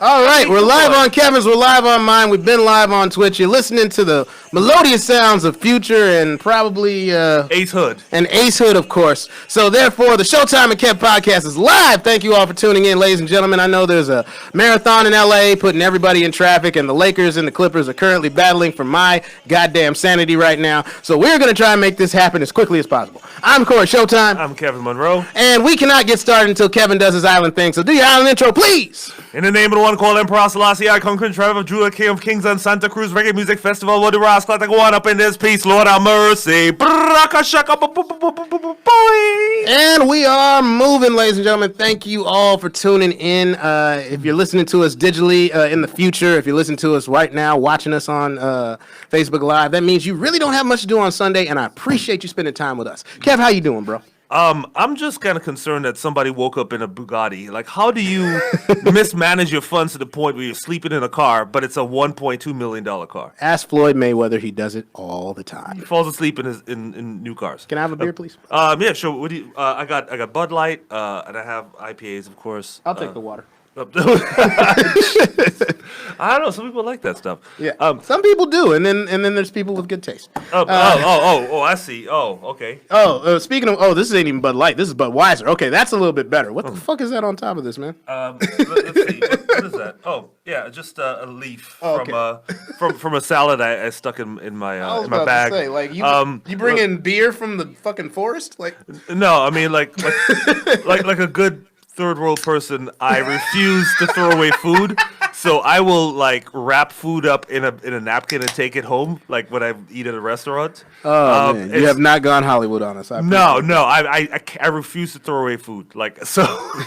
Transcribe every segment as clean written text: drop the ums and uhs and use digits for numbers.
All right, we're live on Kevin's, we're live on mine, we've been live on Twitch. You're listening to the melodious sounds of Future and probably Ace Hood. And Ace Hood, of course. So therefore, the Showtime and Kev podcast is live. Thank you all for tuning in, ladies and gentlemen. I know there's a marathon in LA putting everybody in traffic, and the Lakers and the Clippers are currently battling for my goddamn sanity right now. So we're going to try and make this happen as quickly as possible. I'm Cory Showtime. I'm Kevin Munroe. And we cannot get started until Kevin does his island thing. So do your island intro, please. In the name of the one called Emperor Selassie, I conquer tribe of Judah, King of Kings and Santa Cruz Reggae Music Festival. What do Ras like one up in this piece? Lord have mercy. And we are moving, ladies and gentlemen. Thank you all for tuning in. If you're listening to us digitally in the future, if you're listening to us right now, watching us on Facebook Live, that means you really don't have much to do on Sunday, and I appreciate you spending time with us. Kev, how you doing, bro? I'm just kind of concerned that somebody woke up in a Bugatti. Like, how do you mismanage your funds to the point where you're sleeping in a car, but it's a $1.2 million car? Ask Floyd Mayweather. He does it all the time. He falls asleep in new cars. Can I have a beer, please? Yeah, sure. What do you? I got Bud Light, and I have IPAs, of course. I'll take the water. I don't know. Some people like that stuff. Yeah. Some people do, and then there's people with good taste. I see. Oh, okay. Speaking of, this ain't even Bud Light. This is Budweiser. Okay, that's a little bit better. What the fuck is that on top of this, man? Let's see. What is that? Oh, yeah, just a leaf from a salad I stuck in my bag. I was about to say, like you bring in beer from the fucking forest, like. No, I mean like a good third world person, I refuse to throw away food, so I will like wrap food up in a napkin and take it home, like when I eat at a restaurant. Oh man, you have not gone Hollywood on us. I refuse to throw away food. Like so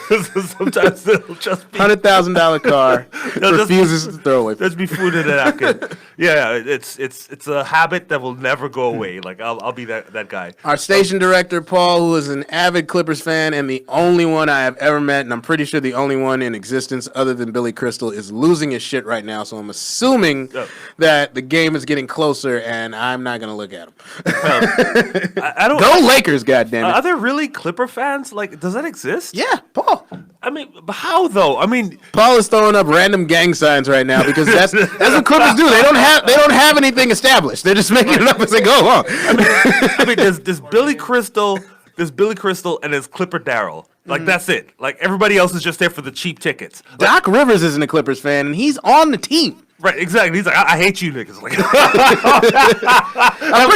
sometimes it'll just be $100,000 car refuses to throw away food. There's be food in a napkin. Yeah, it's a habit that will never go away. Like I'll be that guy. Our station director Paul, who is an avid Clippers fan and the only one I have ever met, and I'm pretty sure the only one in existence other than Billy Crystal, is losing his shit right now. So I'm assuming that the game is getting closer, and I'm not gonna look at him. I don't go Lakers, goddammit. Are there really Clipper fans? Like, does that exist? Yeah, Paul. I mean, how though? I mean, Paul is throwing up random gang signs right now because that's what Clippers do. They don't have anything established. They're just making it up as they go along. I mean, there's Billy Crystal, and there's Clipper Darrell. Like, that's it. Like, everybody else is just there for the cheap tickets. Doc Rivers isn't a Clippers fan, and he's on the team. Right, exactly. He's like, I hate you niggas. Like, I'm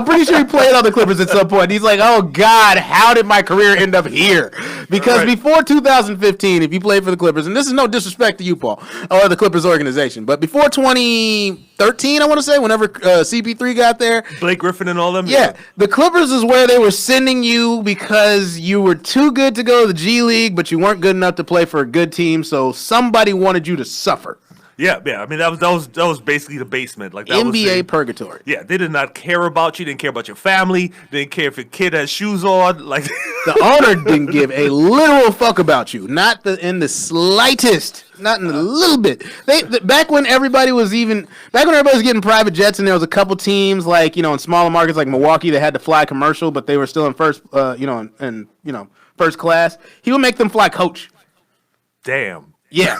pretty sure he played on the Clippers at some point. He's like, oh God, how did my career end up here? Because before 2015, if you played for the Clippers, and this is no disrespect to you, Paul, or the Clippers organization, but before 2013, I want to say, whenever CP3 got there, Blake Griffin and all them. Yeah, the Clippers is where they were sending you because you were too good to go to the G League, but you weren't good enough to play for a good team, so somebody wanted you to suffer. Yeah. I mean, that was basically the basement. Like that NBA purgatory. Yeah, they did not care about you. Didn't care about your family. Didn't care if your kid has shoes on. Like the owner didn't give a literal fuck about you. Not in the slightest. Not in a little bit. Back when everybody was getting private jets, and there was a couple teams like in smaller markets like Milwaukee that had to fly commercial, but they were still in first first class. He would make them fly coach. Damn. Yeah.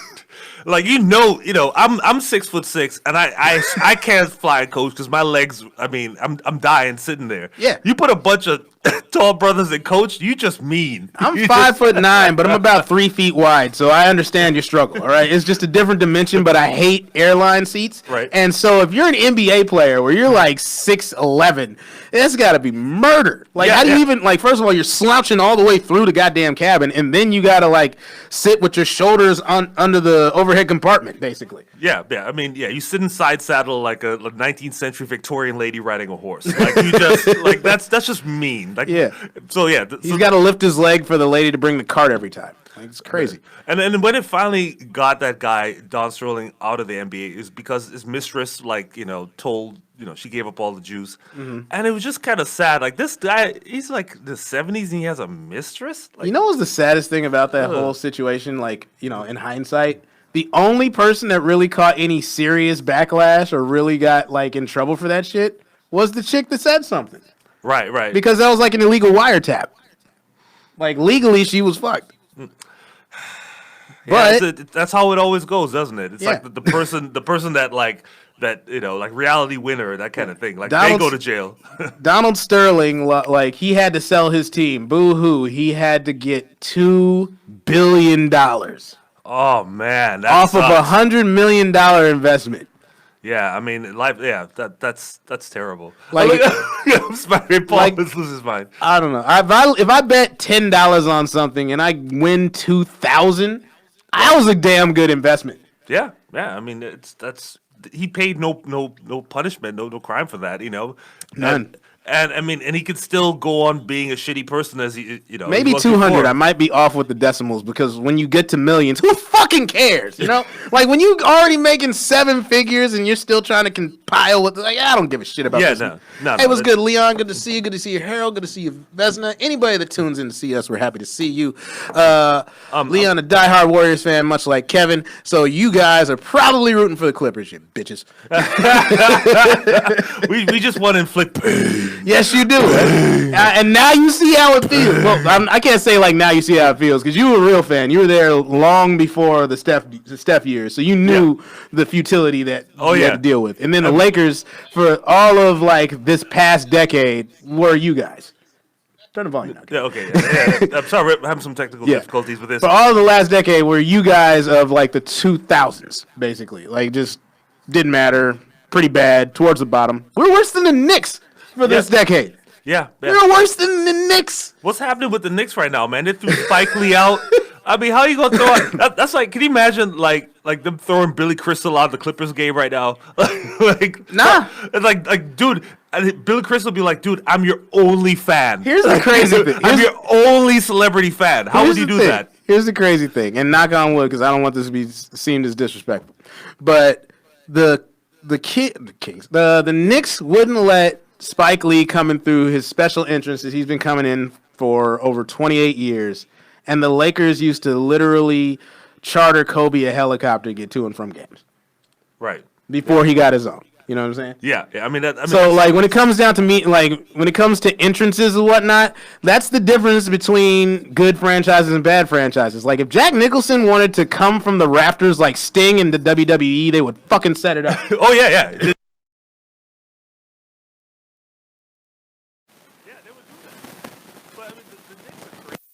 Like I'm 6'6", and I can't fly a coach because my legs. I mean, I'm dying sitting there. Yeah. You put a bunch of tall brothers in coach, you just mean. I'm 5'9", but I'm about 3 feet wide, so I understand your struggle. All right, it's just a different dimension, but I hate airline seats. Right. And so if you're an NBA player where you're like 6'11", that's got to be murder. Like, how do you even like? First of all, you're slouching all the way through the goddamn cabin, and then you got to like sit with your shoulders under the overhead compartment, basically. Yeah. I mean, you sit in side saddle like a 19th century Victorian lady riding a horse. Like you just like that's just mean. Like, yeah. So he's got to lift his leg for the lady to bring the cart every time. Like, it's crazy. And then when it finally got that guy Don Sterling out of the NBA, is because his mistress told she gave up all the juice, and it was just kind of sad. Like this guy, he's like the 70s and he has a mistress. Like, what's the saddest thing about that whole situation? Like in hindsight. The only person that really caught any serious backlash or really got like in trouble for that shit was the chick that said something. Right. Because that was like an illegal wiretap. Like legally, she was fucked. But that's how it always goes, doesn't it? It's Yeah. like the person that like reality winner, that kind of thing. Like they Donald's- go to jail. Donald Sterling, like he had to sell his team. Boo hoo! He had to get $2 billion Oh man, that off of sucks. $100 million investment. Yeah, I mean, life. Yeah, that's terrible. Like- Spider-Man Paul like- loses his mind. I don't know. If I bet $10 on something and I win 2,000, that was a damn good investment. Yeah. I mean, he paid no punishment, no crime for that. None. And I mean, and he could still go on being a shitty person as he, Maybe he was 200. before. I might be off with the decimals because when you get to millions, who fucking cares? Like when you already making 7 figures and you're still trying to compile with, like, I don't give a shit about Yeah, this. no, Hey, what's that- good, Leon? Good to see you. Good to see you, Harold. Good to see you, Vesna. Anybody that tunes in to see us, we're happy to see you. Leon, a diehard Warriors fan, much like Kevin. So you guys are probably rooting for the Clippers, you bitches. we just want to inflict pain. Yes, you do. And now you see how it feels. Well, I can't say like now you see how it feels because you were a real fan. You were there long before the Steph years, so you knew the futility that you had to deal with. And then the Lakers, for all of like this past decade, were you guys. Turn the volume down. Yeah, okay. Yeah. I'm sorry, we're having some technical difficulties with this. For all of the last decade, were you guys of like the 2000s, basically. Like just didn't matter. Pretty bad, towards the bottom. We're worse than the Knicks for this decade. Yeah. We're worse than the Knicks. What's happening with the Knicks right now, man? They threw Spike Lee out. I mean, how you gonna throw out? That's like, can you imagine like them throwing Billy Crystal out of the Clippers game right now? Nah. It's like, dude, Billy Crystal be like, dude, I'm your only fan. Here's the crazy thing. I'm your only celebrity fan. How would you do that? Here's the crazy thing, and knock on wood, because I don't want this to be seen as disrespectful. But the Knicks wouldn't let Spike Lee coming through his special entrances. He's been coming in for over 28 years, and the Lakers used to literally charter Kobe a helicopter to get to and from games Right. before he got his own. You know what I'm saying? Yeah. I mean, So, like, when it comes down to when it comes to entrances and whatnot, that's the difference between good franchises and bad franchises. Like, if Jack Nicholson wanted to come from the rafters like Sting in the WWE, they would fucking set it up. oh yeah.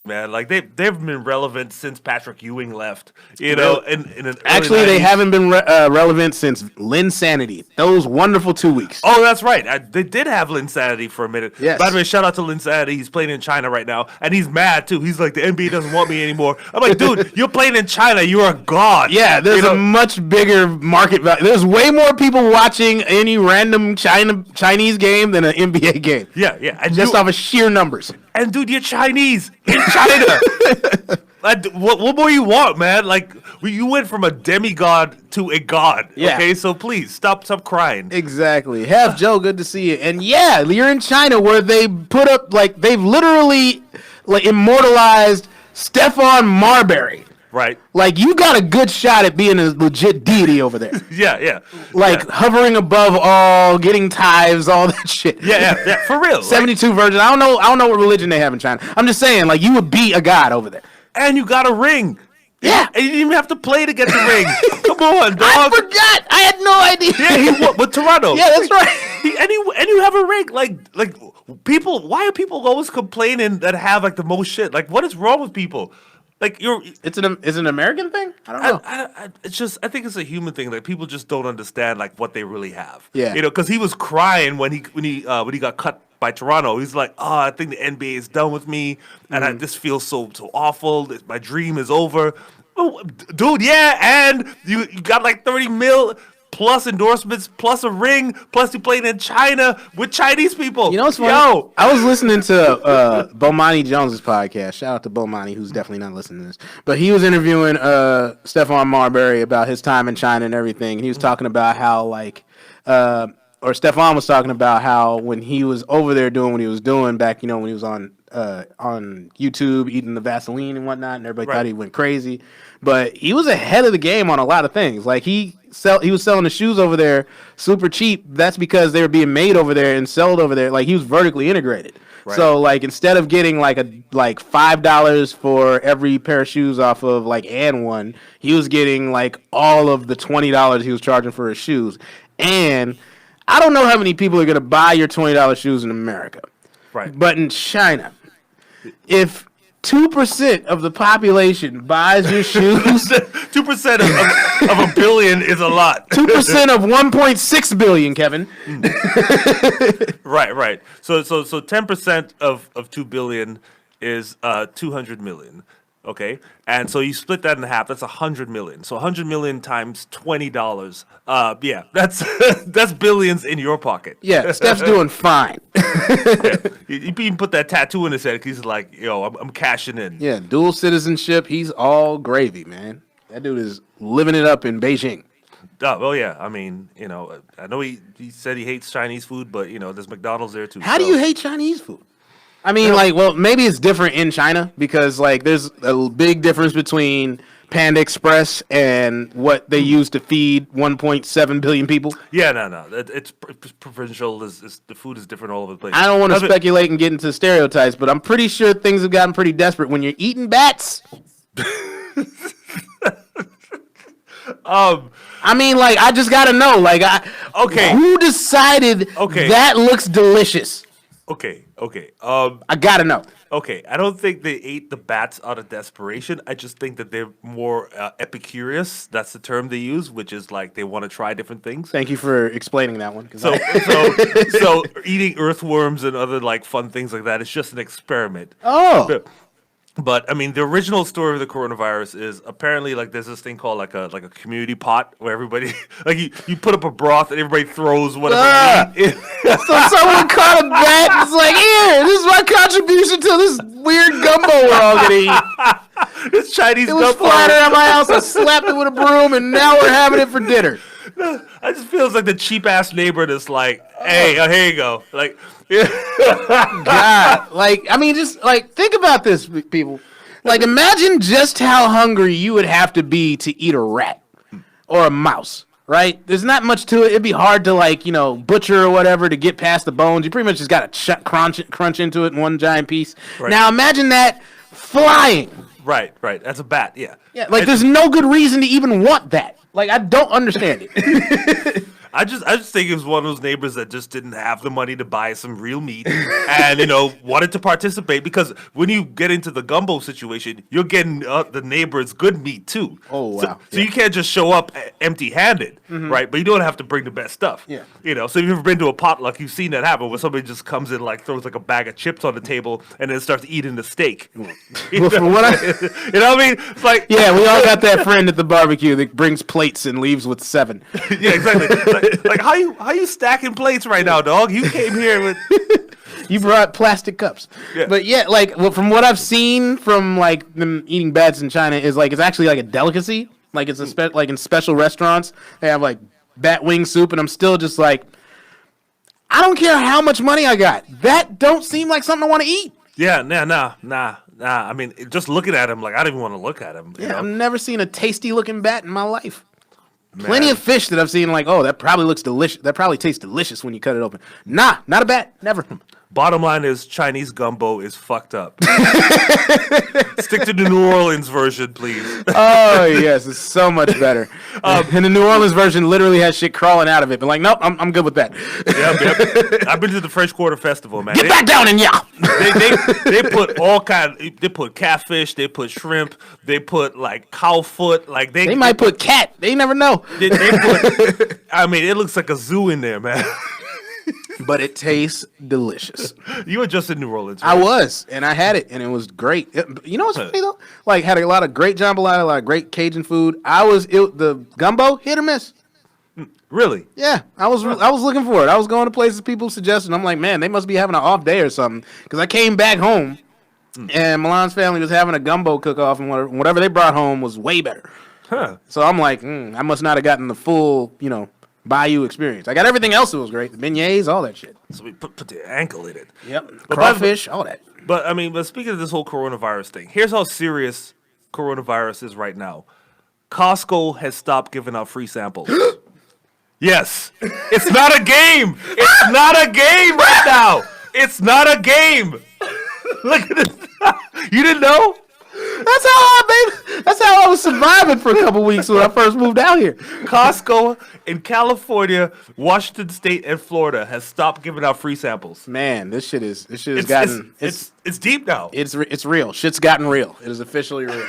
Man, like they've been relevant since Patrick Ewing left. You know, in Actually, they haven't been relevant since Linsanity. Those wonderful 2 weeks. Oh, that's right. They did have Linsanity for a minute. Yes. By the way, shout out to Linsanity. He's playing in China right now, and he's mad too. He's like, the NBA doesn't want me anymore. I'm like, dude, you're playing in China. You're a god. Yeah, there's a much bigger market value. There's way more people watching any random Chinese game than an NBA game. Yeah. And Just off of sheer numbers. And dude, you're Chinese in China. What more you want, man? Like you went from a demigod to a god. Yeah. Okay, so please stop crying. Exactly. Half Joe, good to see you. And yeah, you're in China where they put up they've literally immortalized Stephon Marbury. Right. Like you got a good shot at being a legit deity over there. Yeah. Hovering above all, getting tithes, all that shit. Yeah. For real. 72 virgins. I don't know what religion they have in China. I'm just saying, like, you would be a god over there. And you got a ring. Yeah. And you didn't even have to play to get the ring. Come on, dog. I forgot. I had no idea. Yeah, he won with Toronto. Yeah, that's right. And you have a ring. Like people. Why are people always complaining that have like the most shit? Like, what is wrong with people? Like It's an American thing. I don't know. I think it's a human thing. Like people just don't understand like what they really have. Yeah. Because he was crying when he got cut by Toronto. He's like, oh, I think the NBA is done with me, and I just feel so awful. My dream is over. Oh, dude, yeah, and you got like 30 mil plus endorsements, plus a ring, plus you played in China with Chinese people. You know what's funny? Yo. I was listening to Bomani Jones's podcast. Shout out to Bomani, who's definitely not listening to this. But he was interviewing Stephon Marbury about his time in China and everything. And he was talking about how or Stephon was talking about how when he was over there doing what he was doing back, when he was on YouTube eating the Vaseline and whatnot, and everybody thought he went crazy. But he was ahead of the game on a lot of things. Like he was selling the shoes over there super cheap. That's because they were being made over there and sold over there. Like he was vertically integrated. Right. So like instead of getting like $5 for every pair of shoes off of like one, he was getting like all of the $20 he was charging for his shoes. And I don't know how many people are gonna buy your $20 shoes in America. Right. But in China, if 2% of the population buys your shoes, 2% of a billion is a lot. 2% of 1.6 billion, Kevin. Right. So 10% of 2 billion is 200 million. Okay, and so you split that in half. That's 100 million. So 100 million times $20. Yeah, that's billions in your pocket. Yeah, Steph's doing fine. Yeah. You can put that tattoo in his head. 'Cause he's like, yo, I'm cashing in. Yeah, dual citizenship. He's all gravy, man. That dude is living it up in Beijing. Well, yeah. I mean, I know he said he hates Chinese food, but there's McDonald's there too. How do you hate Chinese food? I mean, well, maybe it's different in China because, like, there's a big difference between Panda Express and what they use to feed 1.7 billion people. Yeah, no. It's provincial. The food is different all over the place. I don't want to speculate and get into stereotypes, but I'm pretty sure things have gotten pretty desperate when you're eating bats. I mean, like, I just got to know, like, who decided that looks delicious? Okay. I gotta know. Okay, I don't think they ate the bats out of desperation. I just think that they're more epicurious. That's the term they use, which is like they want to try different things. Thank you for explaining that one. So eating earthworms and other like fun things like that is just an experiment. Oh. But I mean, the original story of the coronavirus is apparently like there's this thing called like a community pot where everybody like you put up a broth and everybody throws whatever. So someone caught a bat and it's like, here, this is my contribution to this weird gumbo we're all gonna eat. It's Chinese gumbo. It was flying around my house. I slapped it with a broom, and now we're having it for dinner. I just feels like the cheap ass neighbor that's like, hey, here you go, like. God, like, I mean, just like think about this, people. Like, imagine just how hungry you would have to be to eat a rat or a mouse, right? There's not much to it. It'd be hard to like, butcher or whatever to get past the bones. You pretty much just got to crunch into it in one giant piece. Right. Now, imagine that flying. Right. That's a bat. Yeah. Yeah. Like, there's no good reason to even want that. Like, I don't understand it. I just think it was one of those neighbors that just didn't have the money to buy some real meat and, wanted to participate because when you get into the gumbo situation, you're getting the neighbor's good meat too. Oh, wow. So you can't just show up empty-handed, right? But you don't have to bring the best stuff. Yeah. So if you've ever been to a potluck, you've seen that happen where somebody just comes in, like throws like a bag of chips on the table and then starts eating the steak. Well, from what you know what I mean? It's like, yeah, we all got that friend at the barbecue that brings plates and leaves with 7. Yeah, exactly. Like how you stacking plates right now, dog? You came here with you brought plastic cups. Yeah. But yeah, like from what I've seen from like them eating bats in China is like it's actually like a delicacy. Like it's like in special restaurants they have like bat wing soup, and I'm still just like, I don't care how much money I got. That don't seem like something I want to eat. Yeah, nah. I mean, just looking at him, like I don't even want to look at him. Yeah, I've never seen a tasty looking bat in my life. Man. Plenty of fish that I've seen, like, oh, that probably looks delicious. That probably tastes delicious when you cut it open. Nah, not a bat. Never. Bottom line is Chinese gumbo is fucked up. Stick to the New Orleans version, please. Oh, yes. It's so much better. And the New Orleans version literally has shit crawling out of it. But like, nope, I'm good with that. Yep. I've been to the French Quarter Festival, man. Get back down and yeah. They put all kind. They put catfish. They put shrimp. They put like cow foot. Like they might put cat. They never know. They put. I mean, it looks like a zoo in there, man. But it tastes delicious. You were just in New Orleans, right? I was, and I had it, and it was great. You know what's funny, though? Like, had a lot of great jambalaya, a lot of great Cajun food. The gumbo, hit or miss. Really? Yeah, I was looking for it. I was going to places people suggested. I'm like, man, they must be having an off day or something. Because I came back home, and Milan's family was having a gumbo cook-off, and whatever they brought home was way better. Huh. So I'm like, I must not have gotten the full, Bayou experience. I got everything else that was great. The beignets, all that shit. So we put the ankle in it. Yep. Crawfish, all that. But speaking of this whole coronavirus thing, here's how serious coronavirus is right now. Costco has stopped giving out free samples. Yes. It's not a game. It's not a game right now. It's not a game. Look at this. You didn't know? That's how I was surviving for a couple weeks when I first moved out here. Costco in California, Washington State, and Florida has stopped giving out free samples. Man, this shit has It's deep now. It's real. Shit's gotten real. It is officially real.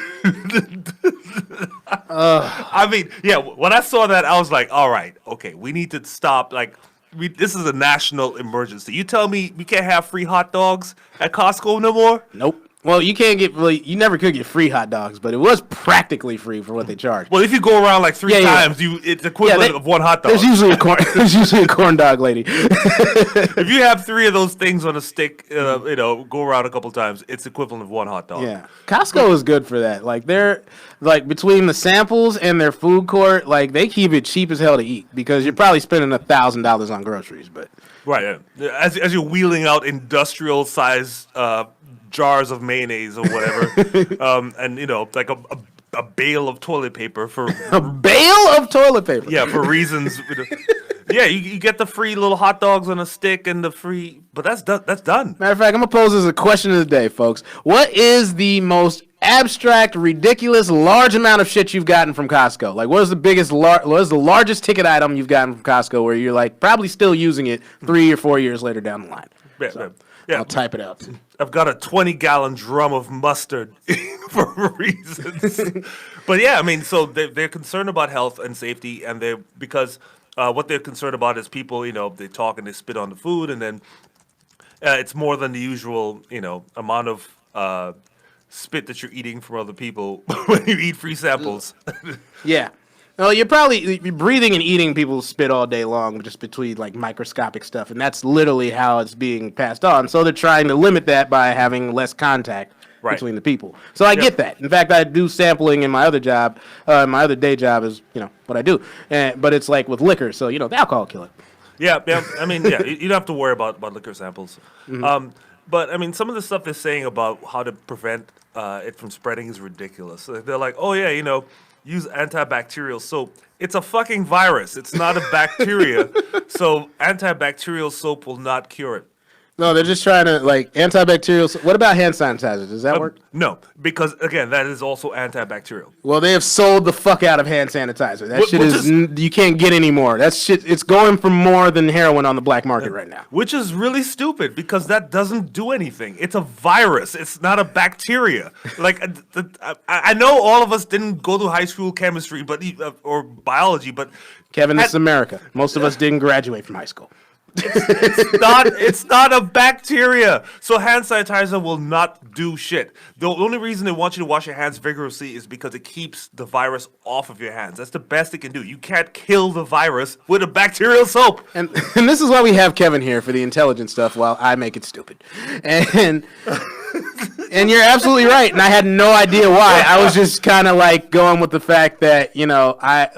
I mean, yeah. When I saw that, I was like, all right, okay, we need to stop. Like, this is a national emergency. You tell me we can't have free hot dogs at Costco no more? Nope. Well, you can't get you never could get free hot dogs, but it was practically free for what they charge. Well, if you go around like three times, it's equivalent of one hot dog. There's usually a corn dog lady. If you have 3 of those things on a stick, go around a couple times, it's equivalent of one hot dog. Yeah, Costco is good for that. Like they're like between the samples and their food court, like they keep it cheap as hell to eat because you're probably spending $1,000 on groceries, but. Right. Yeah. As you're wheeling out industrial size jars of mayonnaise or whatever, and like a bale of toilet paper for a bale of toilet paper. Yeah, for reasons. Yeah, you get the free little hot dogs on a stick and the free, but that's done. That's done. Matter of fact, I'm gonna pose as a question of the day, folks. What is the most abstract, ridiculous, large amount of shit you've gotten from Costco? Like, what is the largest ticket item you've gotten from Costco where you're like probably still using it 3 or 4 years later down the line? Yeah. I'll type it out. I've got a 20-gallon drum of mustard for reasons. But yeah, I mean, so they're concerned about health and safety, and because what they're concerned about is people, they talk and they spit on the food, and then it's more than the usual, amount of spit that you're eating from other people when you eat free samples. Yeah. Well, you're breathing and eating people's spit all day long, just between like microscopic stuff, and that's literally how it's being passed on. So they're trying to limit that by having less contact between the people. So I get that. In fact, I do sampling in my other job. My other day job is what I do, but it's like with liquor, so the alcohol killer. Yeah. I mean, yeah, you don't have to worry about liquor samples. Mm-hmm. But I mean, some of the stuff they're saying about how to prevent it from spreading is ridiculous. They're like, oh yeah, use antibacterial soap. It's a fucking virus. It's not a bacteria. So antibacterial soap will not cure it. No, they're just trying to, like, antibacterial. What about hand sanitizer? Does that work? No, because, again, that is also antibacterial. Well, they have sold the fuck out of hand sanitizer. That shit is you can't get anymore. That shit, it's going for more than heroin on the black market right now. Which is really stupid, because that doesn't do anything. It's a virus. It's not a bacteria. Like, I know all of us didn't go to high school chemistry or biology, but... Kevin, this is America. Most of us didn't graduate from high school. It's not a bacteria. So hand sanitizer will not do shit. The only reason they want you to wash your hands vigorously is because it keeps the virus off of your hands. That's the best it can do. You can't kill the virus with a bacterial soap. And this is why we have Kevin here for the intelligent stuff while I make it stupid. And you're absolutely right. And I had no idea why. I was just kind of like going with the fact that,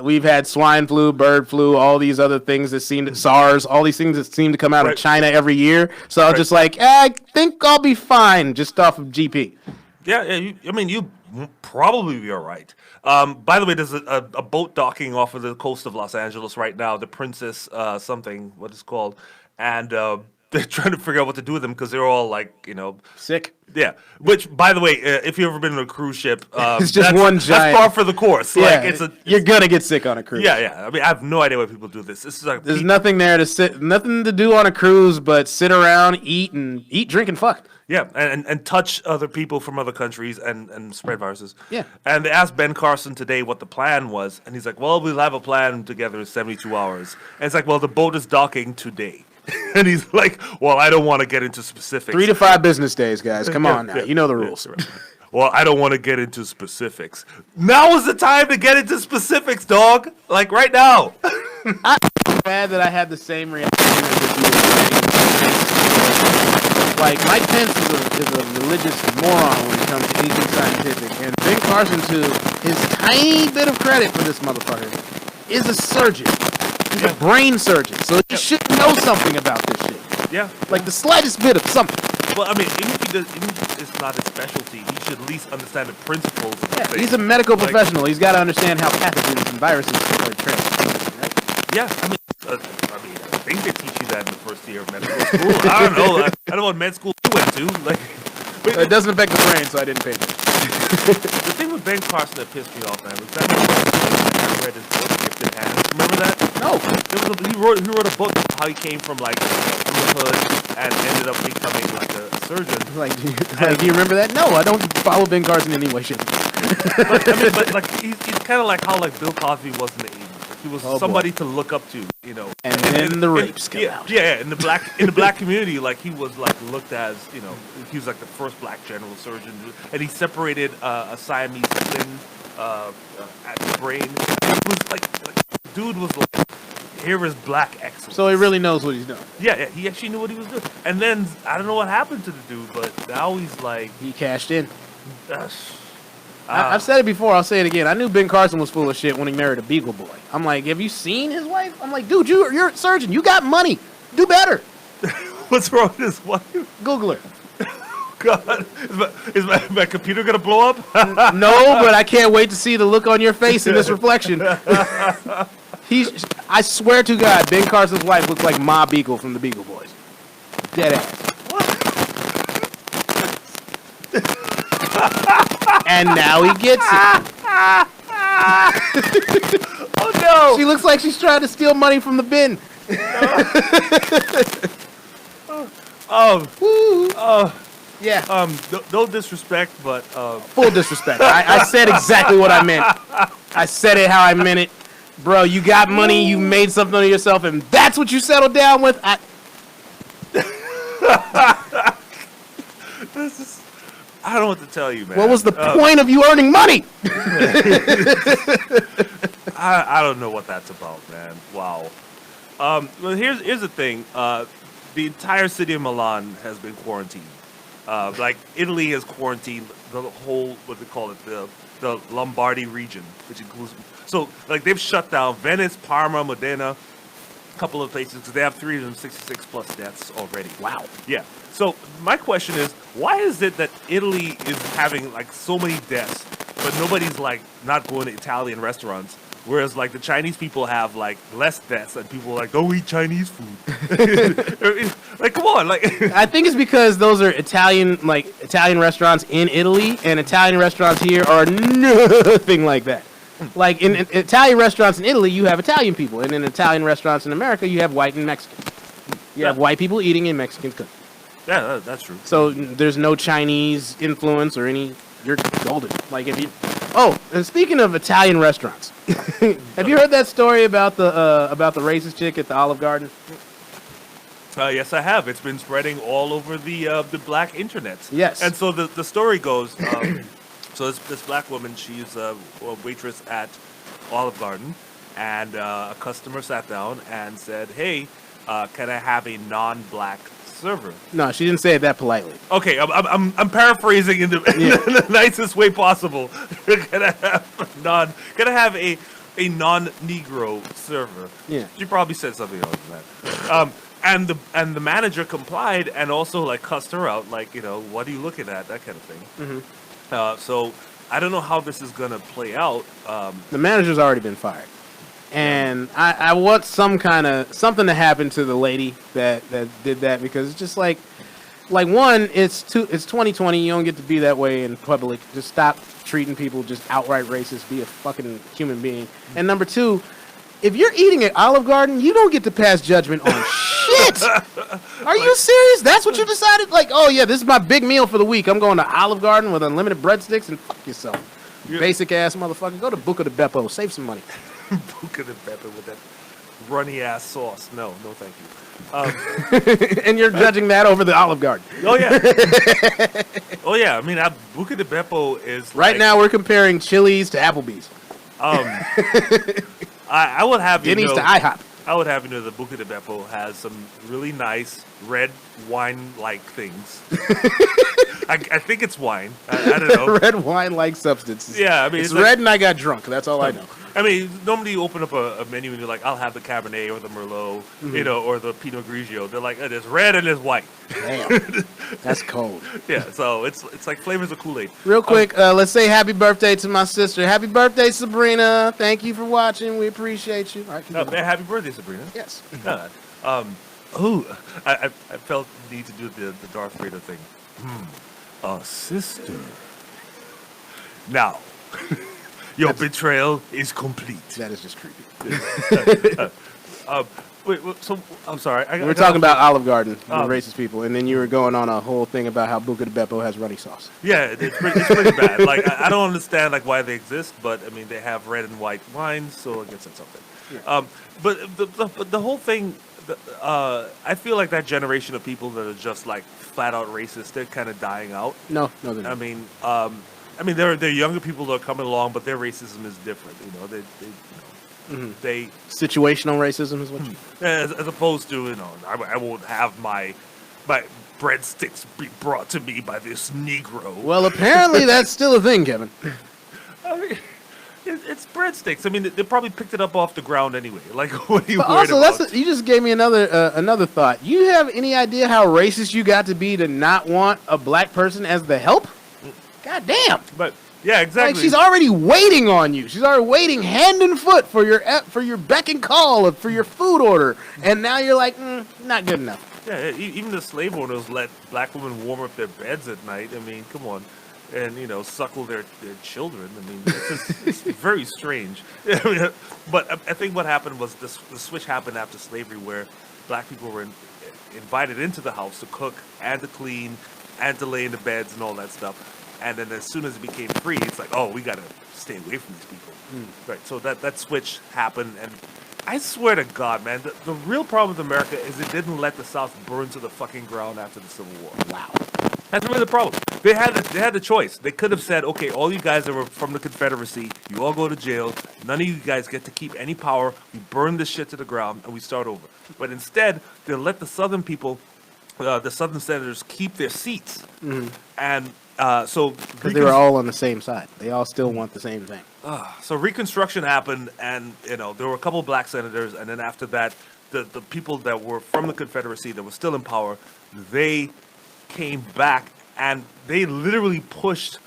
we've had swine flu, bird flu, all these other things that SARS, all these things that seem to come out of China every year. So I was just like, I think I'll be fine just off of GP. Yeah, you probably be all right. By the way, there's a boat docking off of the coast of Los Angeles right now, the Princess something, what it's called. And they're trying to figure out what to do with them because they're all like, sick. Yeah. Which, by the way, if you've ever been on a cruise ship, it's just one giant. That's par for the course. Yeah, like, you're gonna get sick on a cruise. Yeah. I mean, I have no idea why people do this. This is like there's nothing there nothing to do on a cruise but sit around, eat, drink, and fuck. Yeah, and touch other people from other countries and spread viruses. Yeah. And they asked Ben Carson today what the plan was, and he's like, well, we'll have a plan together in 72 hours. And it's like, well, the boat is docking today. And he's like, well, I don't want to get into specifics. 3 to 5 business days, guys. Come on now. You know the rules. Well, I don't want to get into specifics. Now is the time to get into specifics, dog. Like, right now. I'm glad that I had the same reaction as you. Like, Mike Pence is a religious moron when it comes to anything scientific. And Ben Carson, to his tiny bit of credit for this motherfucker, is a surgeon. He's a brain surgeon, so he should know something about this shit. Yeah. Like the slightest bit of something. Well, I mean, even if it's not his specialty, he should at least understand the principles of the thing. He's a medical professional. He's got to understand how pathogens and viruses are transmitted, right? Yeah, I think they teach you that in the first year of medical school. I don't know. I don't know what med school you went to. Like, It doesn't affect the brain, so I didn't pay attention. the thing with Ben Carson that pissed me off, man, was that I read his book, Gifted Hands. Remember that? No. He wrote a book how he came from like from the hood and ended up becoming like a surgeon. Do you remember that? No, I don't follow Ben Carson in any way, shape. but like he's kind of like how like Bill Cosby was in the 80s. He was somebody to look up to, you know. And then the rapes come out. Yeah, in the black community, like he was like looked as, you know, he was like the first black general surgeon, and he separated a Siamese twin at the brain. It was like dude was like, here is black excellence. So he really knows what he's doing. Yeah, he actually knew what he was doing. And then I don't know what happened to the dude, but now he's like he cashed in. I've said it before, I'll say it again. I knew Ben Carson was full of shit when he married a Beagle Boy. I'm like, have you seen his wife? I'm like, dude, you're a surgeon. You got money. Do better. What's wrong with his wife? Google her. God, is my computer going to blow up? No, but I can't wait to see the look on your face in this reflection. I swear to God, Ben Carson's wife looks like Ma Beagle from the Beagle Boys. Dead ass. And now he gets it. Oh no! She looks like she's trying to steal money from the bin. Yeah. No disrespect, but full disrespect. I said exactly what I meant. I said it how I meant it, bro. You got money, you made something of yourself, and that's what you settled down with. I don't know what to tell you, man. What was the point of you earning money? I don't know what that's about, man. Wow. Well, here's the thing. The entire city of Milan has been quarantined. Like Italy has quarantined the whole, what they call it, the Lombardy region, which includes. So like they've shut down Venice, Parma, Modena, a couple of places because they have 366 plus deaths already. Wow. Yeah. So my question is, why is it that Italy is having like so many deaths, but nobody's like not going to Italian restaurants, whereas like the Chinese people have like less deaths and people are like, don't eat Chinese food. Like, come on, like. I think it's because those are Italian restaurants in Italy, and Italian restaurants here are nothing like that. Like in Italian restaurants in Italy, you have Italian people, and in Italian restaurants in America, you have white and Mexican. You have white people eating and Mexicans cooking. Yeah, that's true. So there's no Chinese influence or any. You're golden. Like if you. Oh, and speaking of Italian restaurants, have you heard that story about the racist chick at the Olive Garden? Yes, I have. It's been spreading all over the black internet. Yes. And so the story goes. So this black woman, she's a waitress at Olive Garden, and a customer sat down and said, "Hey, can I have a non-black server?" No, she didn't say it that politely. Okay, I'm paraphrasing in the nicest way possible. Can I have a non-Negro server? Yeah. She probably said something other than that. And the manager complied and also like cussed her out, like, you know, what are you looking at, that kind of thing. Mm-hmm. So I don't know how this is gonna play out. The manager's already been fired. And I want something to happen to the lady that did that, because it's just like one, it's 2020. You don't get to be that way in public. Just stop treating people just outright racist. Be a fucking human being. And number two, if you're eating at Olive Garden, you don't get to pass judgment on shit. Are you serious? That's what you decided? Like, oh yeah, this is my big meal for the week. I'm going to Olive Garden with unlimited breadsticks, and fuck yourself. Yeah. Basic ass motherfucker. Go to Buca de Beppo. Save some money. Buca de Beppo with that runny ass sauce. No, thank you. And you're judging that over the Olive Garden. Oh yeah. Oh yeah. I mean, Buca de Beppo is right now we're comparing Chili's to Applebee's. I would have you Denny's know, to IHOP. I would have you know the Buca de Beppo has some really nice red wine-like things. I think it's wine. I don't know. Red wine-like substance. Yeah, I mean it's red like, and I got drunk. That's all I know. I mean, normally you open up a menu and you're like, I'll have the Cabernet or the Merlot, you know, or the Pinot Grigio. They're like, there's red and there's white. Damn, that's cold. Yeah, so it's like flavors of Kool-Aid. Real quick, let's say happy birthday to my sister. Happy birthday, Sabrina. Thank you for watching. We appreciate you. All right, happy birthday, Sabrina. Yes. Oh, I felt the need to do the Darth Vader thing. A sister. Now, your betrayal is complete. That is just creepy. Wait, so I'm sorry. We were talking about Olive Garden with racist people, and then you were going on a whole thing about how Buca de Beppo has runny sauce. Yeah, it's pretty bad. Like I don't understand like why they exist, but I mean they have red and white wines, so I guess that's something. Yeah. But the whole thing, I feel like that generation of people that are just like flat out racist, they're kind of dying out. No, they're not. I mean, there are younger people that are coming along, but their racism is different. You know, they situational racism is what you. as opposed to I won't have my breadsticks be brought to me by this Negro. Well, apparently that's still a thing, Kevin. I mean, it's breadsticks. I mean, they probably picked it up off the ground anyway. Like, what are you But worried also, about? you just gave me another thought. You have any idea how racist you got to be to not want a black person as the help? God damn. But yeah, exactly. Like she's already waiting on you. She's already waiting hand and foot for your beck and call for your food order, and now you're like, not good enough. Yeah, even the slave owners let black women warm up their beds at night. I mean, come on. And, suckle their children. I mean, it's very strange. But I think what happened was the switch happened after slavery where black people were invited into the house to cook and to clean and to lay in the beds and all that stuff. And then as soon as it became free, it's like, oh, we got to stay away from these people. Right, so that switch happened. And I swear to God, man, the real problem with America is it didn't let the South burn to the fucking ground after the Civil War. Wow. That's really the problem. They had the choice. They could have said, okay, all you guys that were from the Confederacy, you all go to jail. None of you guys get to keep any power. We burn this shit to the ground and we start over. But instead, they let the Southern people, the Southern senators, keep their seats. And so because they were all on the same side, they all still want the same thing. So Reconstruction happened, and there were a couple of black senators, and then after that, the people that were from the Confederacy that were still in power, they came back and they literally pushed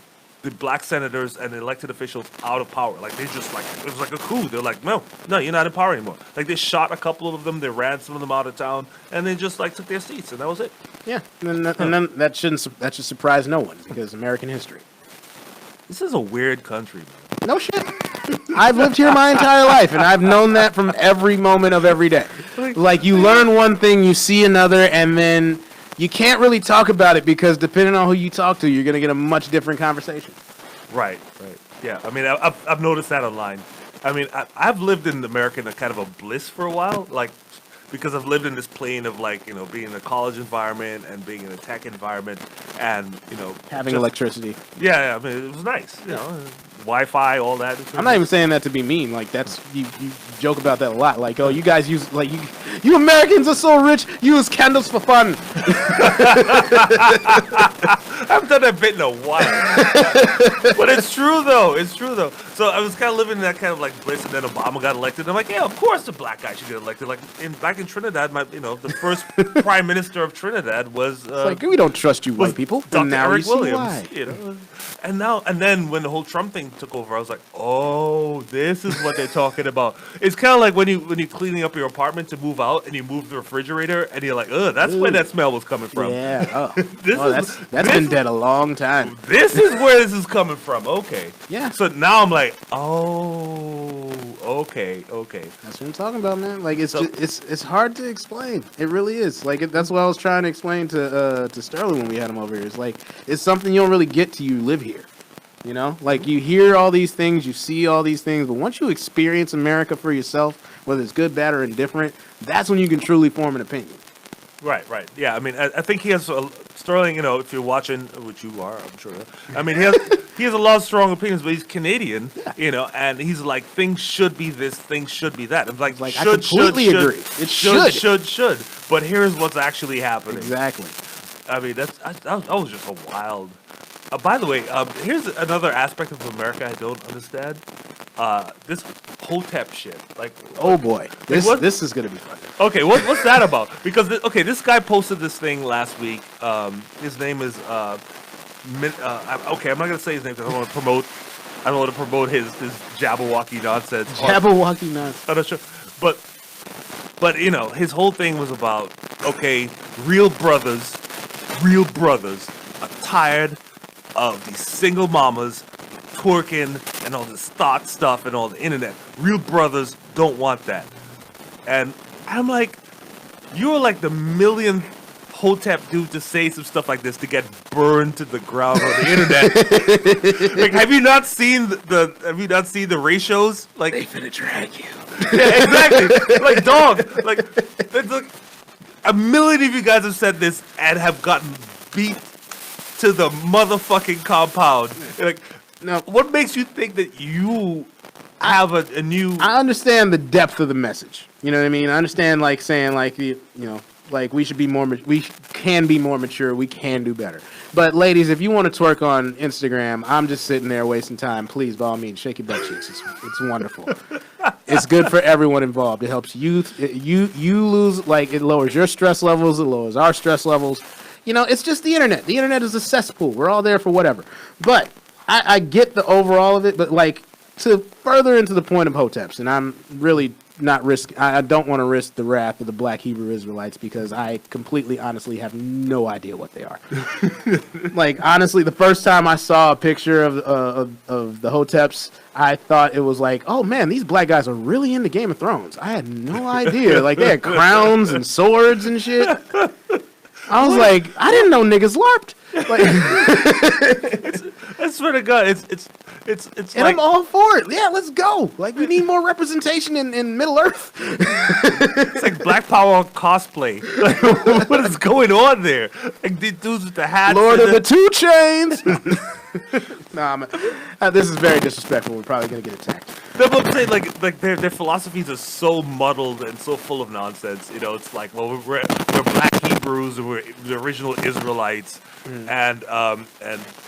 the black senators and elected officials out of power. Like they just it was like a coup. They're like, no, you're not in power anymore. Like they shot a couple of them, they ran some of them out of town, and they just took their seats, and that was it. Yeah, and then that should surprise no one because American history. This is a weird country, man. No shit. I've lived here my entire life, and I've known that from every moment of every day. Like you learn one thing, you see another, and then you can't really talk about it because depending on who you talk to, you're going to get a much different conversation. Right. Yeah, I mean, I've noticed that online. I mean, I've lived in America in a kind of a bliss for a while, because I've lived in this plane of being in a college environment and being in a tech environment and, Having electricity. Yeah, I mean, it was nice, Wi-Fi, all that. I'm not even saying that to be mean. Like that's you joke about that a lot. Like, oh, you guys use you Americans are so rich. You use candles for fun. I haven't done that bit in a while, but it's true though. So I was kind of living in that kind of bliss, and then Obama got elected. And I'm like, yeah, of course the black guy should get elected. Back in Trinidad, the first prime minister of Trinidad was we don't trust you white people. Dr. Now Eric Williams. And then when the whole Trump thing took over, I was like, oh, this is what they're talking about. It's kind of like when you're cleaning up your apartment to move out, and you move the refrigerator, and you're like, ugh, that's where that smell was coming from. Yeah. Oh, that's been dead a long time. This is where this is coming from. Okay. Yeah. So now I'm like, oh, okay. That's what I'm talking about, man. Like it's hard to explain. It really is. That's what I was trying to explain to Sterling when we had him over here. It's something you don't really get till you live here. You hear all these things, you see all these things, but once you experience America for yourself, whether it's good, bad, or indifferent, that's when you can truly form an opinion. Right. Yeah, I mean, I think he has Sterling. If you're watching, which you are, I'm sure. I mean, he has a lot of strong opinions, but he's Canadian, and he's like, things should be this, things should be that. I'm like I completely agree. It should. But here's what's actually happening. Exactly. I mean, that was just a wild. By the way, here's another aspect of America I don't understand. This Hotep shit. Oh boy, this is gonna be fun. Okay, what's that about? Because this guy posted this thing last week. His name is okay, I'm not gonna say his name because I don't want to promote his Jabberwocky nonsense. Jabberwocky nonsense. I'm not sure, but his whole thing was about okay, real brothers are tired of these single mamas twerking and all this thought stuff and all the internet. Real brothers don't want that. And I'm like, you're like the millionth Hotep dude to say some stuff like this to get burned to the ground on the internet. Like, have you not seen the ratios? Like, They finna drag you. yeah, exactly. Like, dog. Like, it's like a million of you guys have said this and have gotten beat to the motherfucking compound. Like, No. what makes you think that you have a new? I understand the depth of the message. You know what I mean? I understand, like, saying, like, you know, like, we should be more, we can be more mature, we can do better. But ladies, if you want to twerk on Instagram, I'm just sitting there wasting time. Please, by all means, shake your butt cheeks. It's wonderful. It's good for everyone involved. It helps you lose, like, it lowers your stress levels, it lowers our stress levels. You know, it's just the internet. The internet is a cesspool. We're all there for whatever. But I get the overall of it, but, like, to further into the point of Hoteps, and I'm really not I don't want to risk the wrath of the Black Hebrew Israelites because I completely, honestly have no idea what they are. Like, honestly, the first time I saw a picture of the Hoteps, I thought it was like, oh man, these black guys are really into Game of Thrones. I had no idea. Like, they had crowns and swords and shit. I was like, I didn't know niggas LARPed. Like, I swear to God, it's and like, I'm all for it. Yeah, let's go. Like, we need more representation in Middle Earth. it's like Black Power cosplay. Like, what is going on there? Like, these dudes with the hats. Lord of the 2 Chains. Nah, man. This is very disrespectful. We're probably gonna get attacked. No, but I'm saying, like their philosophies are so muddled and so full of nonsense. You know, it's like, well, we're Black Hebrews and we're the original Israelites, and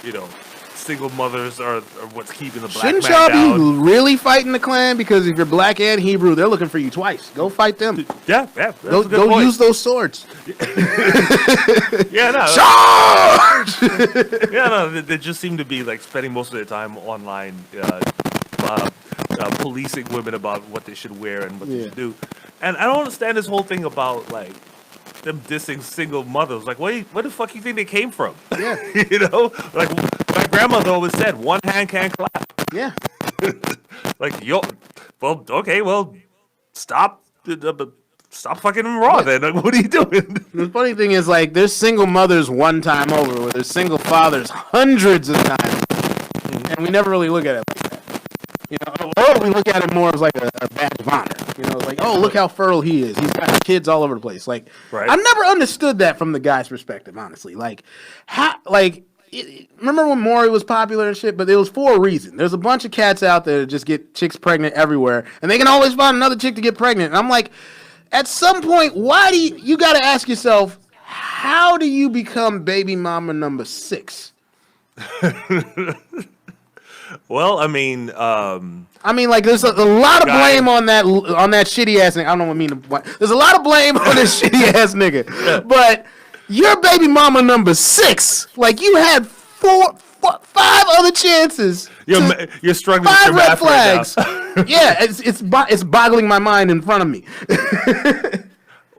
you know, single mothers are what's keeping the black Shouldn't man y'all down. be really fighting the Klan? Because if you're black and Hebrew, they're looking for you twice. Go fight them. Yeah, that's Go a good point. use those swords. Yeah, no, Charge! yeah, no, they just seem to be like spending most of their time online, policing women about what they should wear and what they should do. And I don't understand this whole thing about like them dissing single mothers. Like, where the fuck you think they came from? Yeah. You know, like my grandmother always said, one hand can't clap. Yeah. Like, well, okay, well, stop fucking them raw then. Like, what are you doing? The funny thing is, like, there's single mothers one time over, where there's single fathers hundreds of times, and we never really look at it like that. You know, or we look at it more as like a badge of honor. You know, like, oh, look how fertile he is. He's got kids all over the place. Like, right. I never understood that from the guy's perspective, honestly. Like, how, like, remember when Maury was popular and shit? But it was for a reason. There's a bunch of cats out there that just get chicks pregnant everywhere, and they can always find another chick to get pregnant. And I'm like, at some point, why do you got to ask yourself, how do you become baby mama number 6? Well, I mean, like, there's a lot of blame on that shitty ass nigga. I don't mean to. There's a lot of blame on this shitty ass nigga. Yeah. But you're baby mama number 6. Like, you had 5 other chances. You're struggling 5 with your red math right flags. now. Yeah, it's boggling my mind in front of me.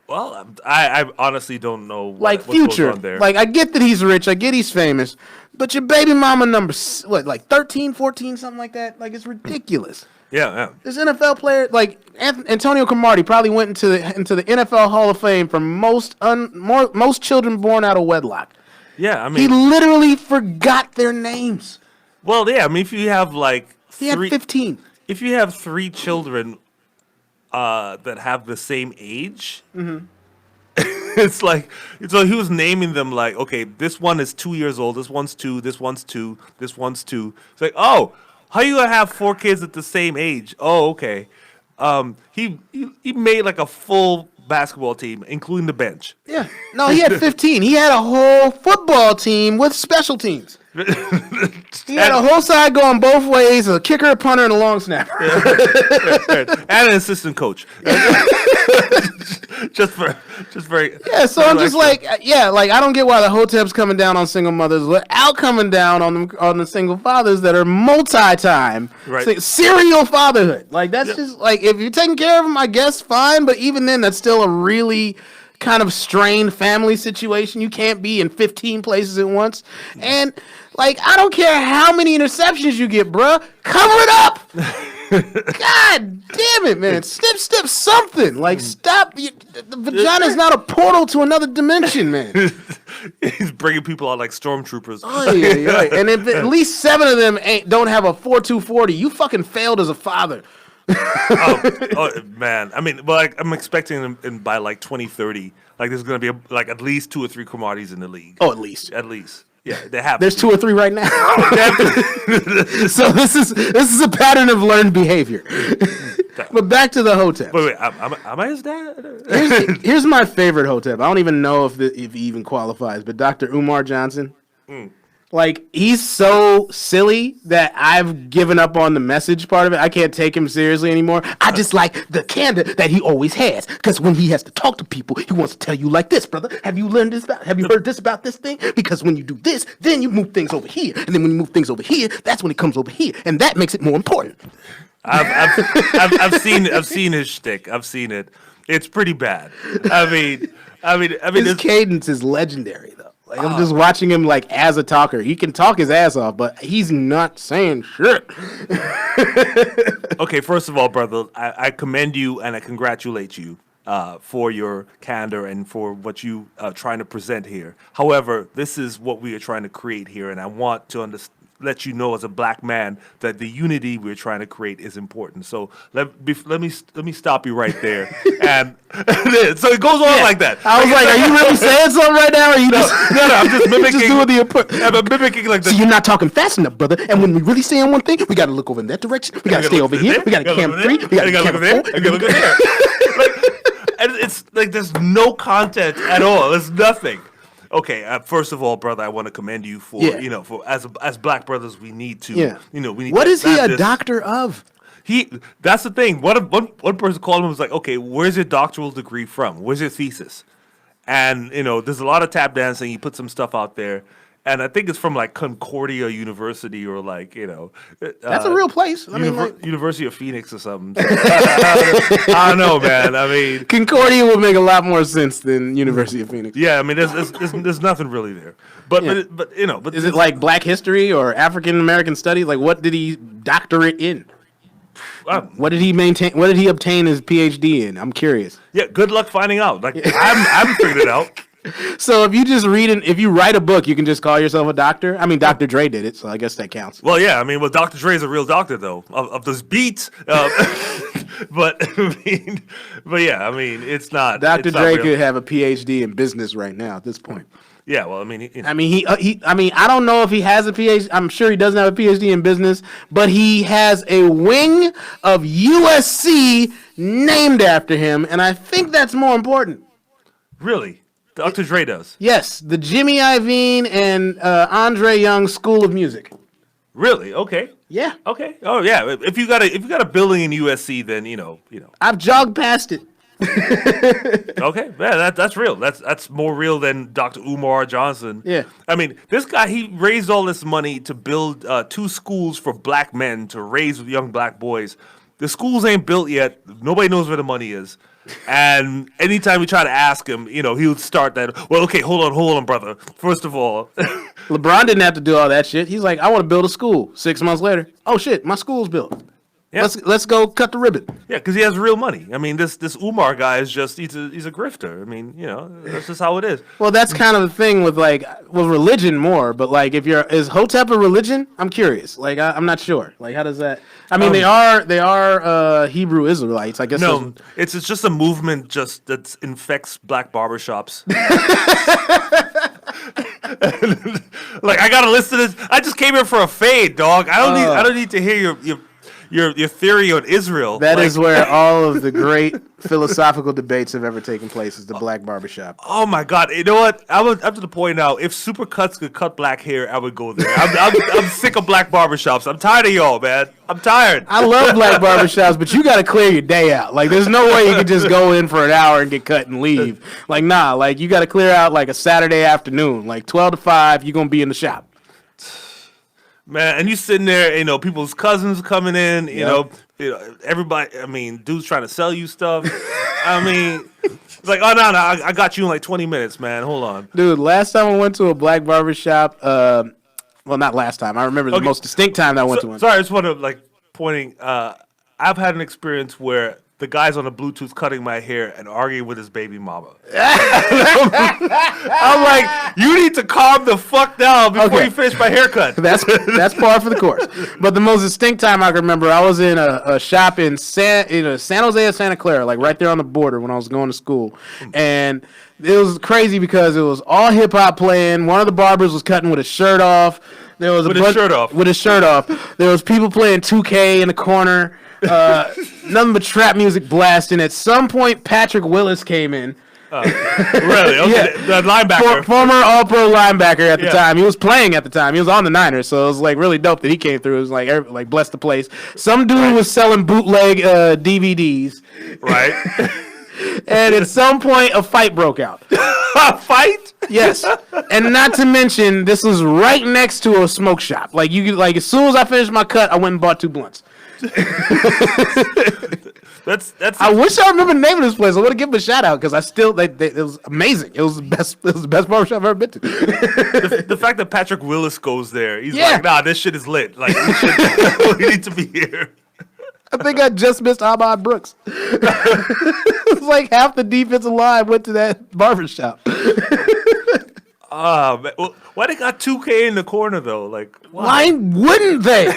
Well, I honestly don't know Like, what goes Future. on there. Like, I get that he's rich. I get he's famous. But your baby mama number, like 13, 14, something like that? Like, it's ridiculous. Yeah. This NFL player, like Antonio Cromartie, probably went into the NFL Hall of Fame for most children born out of wedlock. Yeah, I He mean, literally forgot their names. well, yeah, I mean, if you have like He had 15. if you have 3 children that have the same age, it's like, so he was naming them like, okay, this one is 2 years old, this one's 2, this one's 2, this one's 2. It's like, oh, how you gonna have 4 kids at the same age? Oh, okay. He made like a full basketball team, including the bench. Yeah. No, he had 15. He had a whole football team with special teams. He had a whole side going both ways, a kicker, a punter, and a long snapper. And an assistant coach. just very. Yeah, so I'm just like, like, I don't get why the Hotep's coming down on single mothers without coming down on the single fathers that are multi-time. Right. Serial fatherhood. Like, that's just, like, if you're taking care of them, I guess, fine, but even then, that's still a really kind of strained family situation. You can't be in 15 places at once. And, like, I don't care how many interceptions you get, bruh. Cover it up. God damn it, man. Snip something. Like, stop. The vagina is not a portal to another dimension, man. He's bringing people out like stormtroopers. And if at least 7 of them don't have a 4.240, you fucking failed as a father. Man, I mean, well, like, I'm expecting them by like 2030, like there's going to be like at least 2 or 3 commodities in the league. Oh, at least. Yeah, they have. There's 2 or 3 right now. So this is a pattern of learned behavior. But back to the hotep. Wait, am I his dad? Here's my favorite hotep. I don't even know if he even qualifies, but Dr. Umar Johnson. Like, he's so silly that I've given up on the message part of it. I can't take him seriously anymore. I just like the candor that he always has. Because when he has to talk to people, he wants to tell you like this, brother. Have you heard this about this thing? Because when you do this, then you move things over here. And then when you move things over here, that's when it comes over here. And that makes it more important. I've seen his shtick. I've seen it. It's pretty bad. I mean, his cadence is legendary, though. Like, I'm just watching him like as a talker. He can talk his ass off, but he's not saying shit. Okay, first of all, brother, I commend you and I congratulate you for your candor and for what you are trying to present here. However, this is what we are trying to create here, and I want to let you know as a black man that the unity we're trying to create is important. So let me stop you right there. And so it goes on like that. I was like, are you really saying something right now? Or are you no, I'm just mimicking. Just doing the input. I'm mimicking like So you're not talking fast enough, brother. And when we really saying one thing, we got to look over in that direction. We got to stay over here. We got to cam 3. We got to cam 4. We got to look over there. And it's like there's no content at all. There's nothing. Okay, first of all, brother, I want to commend you for for as black brothers, we need to we need. What is he a doctor of? That's the thing. One person called him and was like, okay, where's your doctoral degree from? Where's your thesis? And there's a lot of tap dancing. He put some stuff out there. And I think it's from like Concordia University or like, that's a real place. I mean, University of Phoenix or something. I don't know, man. I mean, Concordia would make a lot more sense than University of Phoenix. Yeah, I mean, there's nothing really there. But is it like Black history or African American studies? Like, what did he doctorate in? What did he maintain? What did he obtain his PhD in? I'm curious. Yeah, good luck finding out. Like, I haven't figured it out. So if you write a book, you can just call yourself a doctor. I mean, Dr. Dre did it, so I guess that counts. Well, yeah, I mean, Dr. Dre is a real doctor, though, of this beat. But yeah, I mean, it's not. Dr. Dre could have a PhD in business right now at this point. Yeah, well, I mean, I don't know if he has a PhD. I'm sure he doesn't have a PhD in business, but he has a wing of USC named after him, and I think that's more important. Really? Dr. Dre does? Yes, the Jimmy Iovine and Andre Young School of Music. Really? Okay. Yeah. Okay. Oh yeah. If you got a building in USC, then you know. I've jogged past it. Okay, yeah, that's real. That's more real than Dr. Umar Johnson. Yeah. I mean, this guy, he raised all this money to build 2 schools for black men to raise young black boys. The schools ain't built yet. Nobody knows where the money is. And anytime we try to ask him, he would start that. Well, okay, hold on, brother. First of all, LeBron didn't have to do all that shit. He's like, I want to build a school. 6 months later, oh shit, my school's built. Yeah. Let's go cut the ribbon. Yeah, because he has real money. I mean, this Umar guy is just he's a grifter. I mean, that's just how it is. Well, that's kind of the thing with religion more. But like, is Hotep a religion? I'm curious. Like, I'm not sure. Like, how does that? I mean, they are Hebrew Israelites. I guess. No, it's just a movement that infects black barbershops. Like, I gotta listen to this. I just came here for a fade, dog. I don't need to hear your theory on Israel. That is where all of the great philosophical debates have ever taken place, is the black barbershop. Oh my God! You know what? I'm to the point now. If Supercuts could cut black hair, I would go there. I'm sick of black barbershops. I'm tired of y'all, man. I'm tired. I love black barbershops, but you got to clear your day out. Like, there's no way you can just go in for an hour and get cut and leave. Like, nah. Like, you got to clear out like a Saturday afternoon, like 12 to 5. You're gonna be in the shop. Man, and you sitting there, people's cousins coming in, you know, everybody. I mean, dudes trying to sell you stuff. I mean, it's like, oh, no, I got you in like 20 minutes, man. Hold on. Dude, last time I went to a black barbershop, well, not last time. I remember the most distinct time that I went to one. Sorry, I just want to, like, pointing. I've had an experience where the guy's on the Bluetooth cutting my hair and arguing with his baby mama. I'm like, you need to calm the fuck down before you finish my haircut. That's par for the course. But the most distinct time I can remember, I was in a shop in San Jose or Santa Clara, like right there on the border when I was going to school. And it was crazy because it was all hip hop playing. One of the barbers was cutting with his shirt off. There was with his shirt off. There was people playing 2K in the corner. Nothing but trap music blasting. At some point, Patrick Willis came in. Really? Okay. Yeah. The linebacker. Former All-Pro linebacker at the time. He was playing at the time. He was on the Niners, so it was like really dope that he came through. It was like bless the place. Some dude was selling bootleg DVDs. Right. And at some point, a fight broke out. A fight? Yes. And not to mention, this was right next to a smoke shop. Like as soon as I finished my cut, I went and bought 2 blunts. That's. I wish I remember the name of this place. I want to give them a shout out because it was amazing. It was the best. It was the best barbershop I've ever been to. The fact that Patrick Willis goes there, he's like, nah, this shit is lit. Like, we need to be here. I think I just missed Ahmad Brooks. It's like half the defensive line went to that barbershop. Man. Well, why they got 2K in the corner though? Like, why wouldn't they?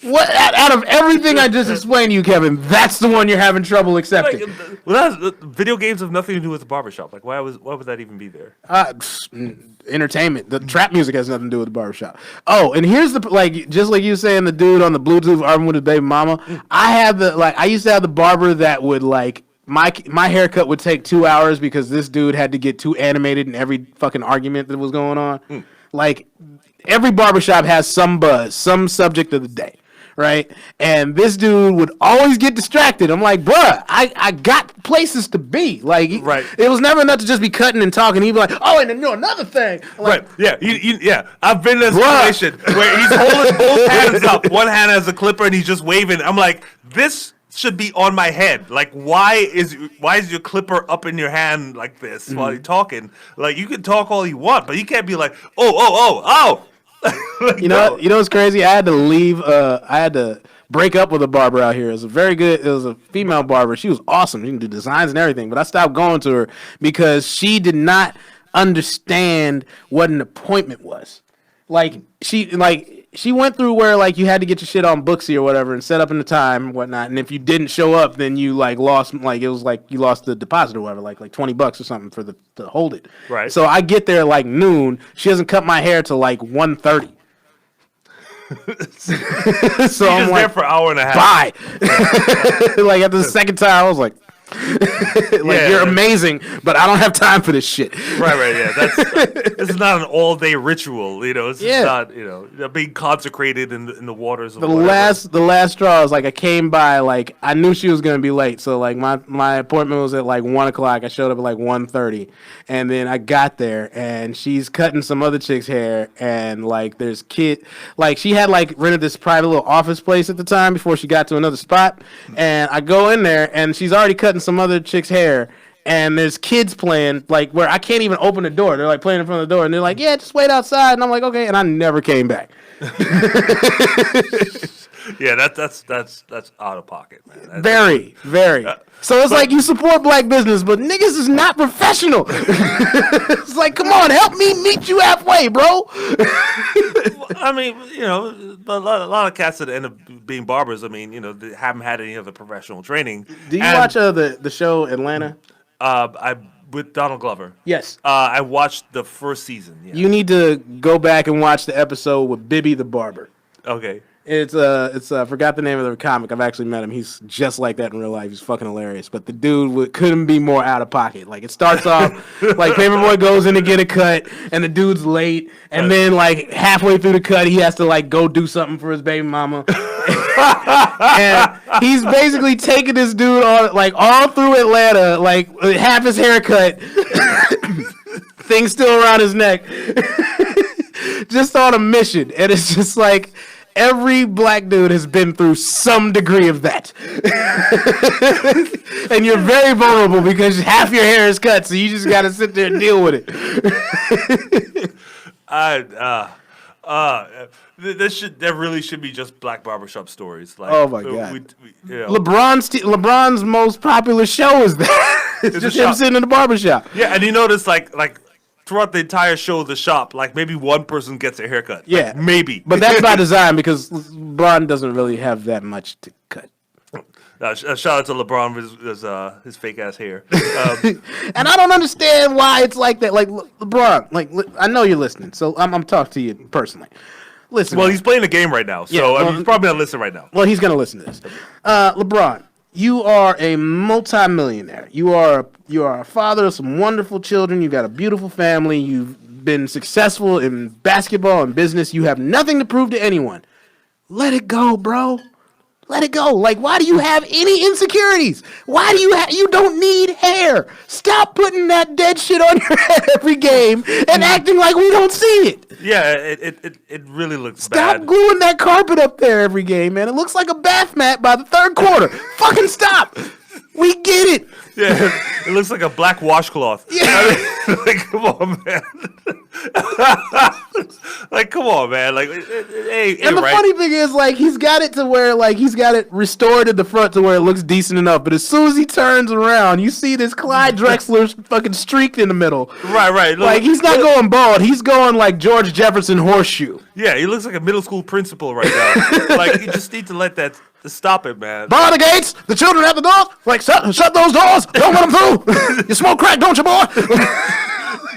What out of everything I just explained to you, Kevin, that's the one you're having trouble accepting. Video games have nothing to do with the barbershop. Like, why would that even be there? Entertainment. The trap music has nothing to do with the barbershop. Oh, and here's just like you were saying, the dude on the Bluetooth arguing with his baby mama. I used to have the barber that would my haircut would take 2 hours because this dude had to get too animated in every fucking argument that was going on. Like, every barbershop has some buzz, some subject of the day, right? And this dude would always get distracted. I'm like, bruh, I got places to be. Like, it was never enough to just be cutting and talking. He'd be like, oh, and then another thing. Like, right, yeah. I've been in a situation where he's holding both hands up. One hand has a clipper and he's just waving. I'm like, this should be on my head. Like, why is your clipper up in your hand like this while you're talking? Like, you can talk all you want, but you can't be like, oh. Like, you know what's crazy? I had to leave. I had to break up with a barber out here. It was a female barber. She was awesome. She can do designs and everything. But I stopped going to her because she did understand what an appointment was. She went through where you had to get your shit on Booksy or whatever and set up in the time and whatnot. And if you didn't show up, then you lost it was you lost the deposit or whatever, like $20 or something for to hold it. Right. So I get there noon. She doesn't cut my hair till 1:30. So I'm there for an hour and a half. Bye. After the second time, I was like, you're amazing, but I don't have time for this shit. Right, yeah. This is not an all-day ritual, It's not, being consecrated in the waters of the last straw was I came by, I knew she was gonna be late, so my appointment was at 1 o'clock. I showed up at 1:30, and then I got there, and she's cutting some other chick's hair, and there's she had rented this private little office place at the time before she got to another spot, and I go in there, and she's already cutting some other chick's hair, and there's kids playing where I can't even open the door. They're playing in front of the door, and they're like, yeah, just wait outside, and I'm like, okay, and I never came back. Yeah, that's out of pocket, man. Very. So it's you support black business, but niggas is not professional. It's come on, help me meet you halfway, bro. I mean, a lot of cats that end up being barbers, they haven't had any of the professional training. Do you watch the show Atlanta? With Donald Glover. Yes. I watched the first season. Yeah. You need to go back and watch the episode with Bibby the Barber. Okay. It's I forgot the name of the comic. I've actually met him. He's just like that in real life. He's fucking hilarious. But the dude couldn't be more out of pocket. It starts off Paperboy goes in to get a cut, and the dude's late, and then halfway through the cut, he has to go do something for his baby mama. And he's basically taking this dude on all through Atlanta, half his haircut, thing still around his neck, just on a mission, and it's just every black dude has been through some degree of that. And you're very vulnerable because half your hair is cut, so you just got to sit there and deal with it. There really should be just black barbershop stories. Like, Oh my God. You know. LeBron's most popular show is that. It's just him sitting in the barbershop. Yeah, and you notice like throughout the entire show of the shop, like maybe one person gets a haircut. Yeah. Like, maybe. But that's by design because LeBron doesn't really have that much to cut. Shout out to LeBron with his fake ass hair. And I don't understand why it's like that. Like LeBron, I know you're listening, so I'm talking to you personally. Listen. Well, he's playing a game right now, so he's probably not listening right now. Well, he's gonna listen to this. LeBron, you are a multimillionaire. You are a father of some wonderful children. You got a beautiful family. You've been successful in basketball and business. You have nothing to prove to anyone. Let it go, bro. Let it go. Like, why do you have any insecurities? Why do you don't need hair? Stop putting that dead shit on your head every game and acting like we don't see it. Yeah, it really looks Stop bad. gluing that carpet up there every game, man. It looks like a bath mat by the third quarter. Fucking stop. We get it. Yeah, it looks like a black washcloth. Yeah. I mean, like, come on, man. Like, come on, man. Like, And the funny thing is, like, he's got it to where, like, he's got it restored at the front to where it looks decent enough. But as soon as he turns around, you see this Clyde Drexler fucking streak in the middle. Right. Like, he's not going bald. He's going like George Jefferson horseshoe. Yeah, he looks like a middle school principal right now. Like, you just need to let that stop it, man. Bar the gates. The children at the doors. Like, shut those doors. Don't let them through. You smoke crack, don't you, boy?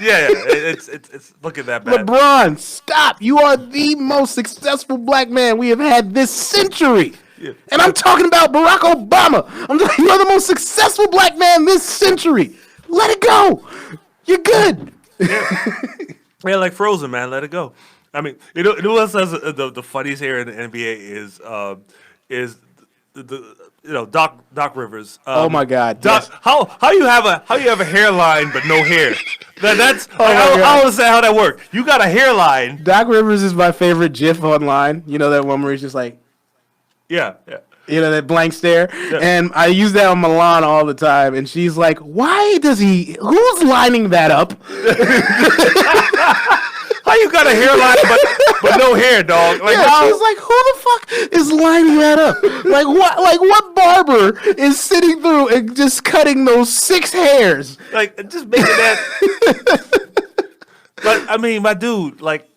Yeah, it's looking that bad. LeBron, stop. You are the most successful black man we have had this century. Yeah. And I'm talking about Barack Obama. You are the most successful black man this century. Let it go. You're good. Yeah, like Frozen, man. Let it go. I mean, you know what else has the funniest hair in the NBA is the Doc Rivers. Oh my God! Doc, yes. how you have a hairline but no hair? That's I don't say how that works. You got a hairline. Doc Rivers is my favorite GIF online. You know that one where he's just like, yeah. You know, that blank stare. Yeah. And I use that on Milan all the time. And she's like, who's lining that up? How you got a hairline but no hair, dog? Like, yeah, she's like, who the fuck is lining that up? Like what barber is sitting through and just cutting those 6 hairs? Like, just making that. But, I mean, my dude, like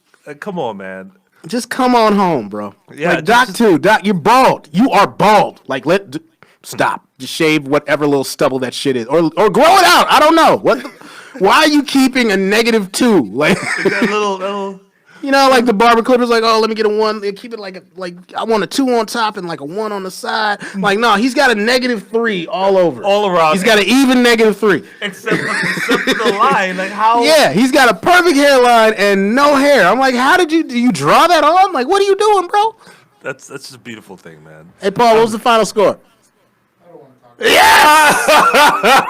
come on, man. Just come on home, bro. Yeah, like, Doc, you're bald. You are bald. Like, stop. Just shave whatever little stubble that shit is, or grow it out. I don't know. Why are you keeping a -2? Like that little. You know, like the barber clippers, like, oh, let me get a 1. They keep it like I want a 2 on top and like a 1 on the side. Like, no, he's got a -3 all over. All around. He's got an even -3. Except for the line. Like, how? Yeah, he's got a perfect hairline and no hair. I'm like, do you draw that on? Like, what are you doing, bro? That's just a beautiful thing, man. Hey, Paul, what was the final score? Yes!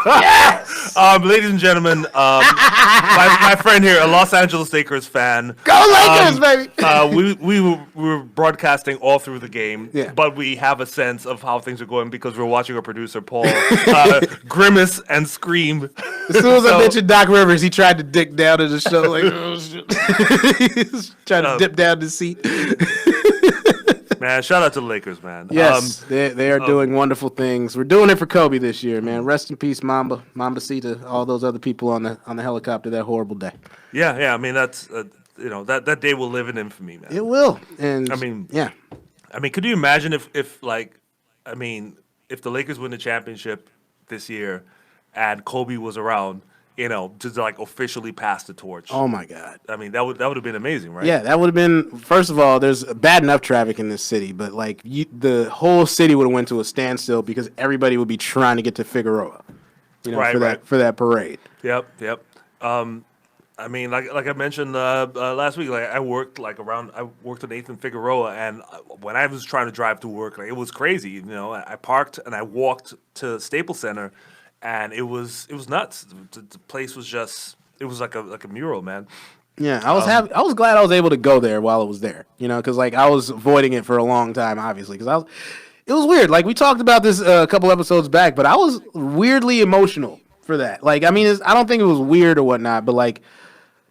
Yes! Ladies and gentlemen, my friend here, a Los Angeles Lakers fan. Go Lakers, baby! We were broadcasting all through the game, yeah. But we have a sense of how things are going because we're watching our producer, Paul, grimace and scream. As soon as I mentioned Doc Rivers, he tried to dick down to the show. Like, oh, shit. He's trying to dip down the seat. Man, shout out to the Lakers, man. Yes, they are doing wonderful things. We're doing it for Kobe this year, man. Rest in peace, Mamba Sita, all those other people on the helicopter that horrible day. Yeah. I mean, that's that day will live in infamy, man. It will. And I mean, yeah. I mean, could you imagine if the Lakers win the championship this year and Kobe was around? To like officially pass the torch. Oh my God! I mean, that would have been amazing, right? Yeah, that would have been. First of all, there's bad enough traffic in this city, but like the whole city would have went to a standstill because everybody would be trying to get to Figueroa, for that parade. Yep. I mean, like I mentioned last week, like I worked on 8th and Figueroa, and when I was trying to drive to work, like it was crazy. I parked and I walked to Staples Center. And it was nuts. The place was just, it was like a mural, man. Yeah, I was happy. I was glad I was able to go there while it was there. Because like I was avoiding it for a long time, obviously. Because it was weird. Like we talked about this a couple episodes back, but I was weirdly emotional for that. Like, I mean, I don't think it was weird or whatnot, but like,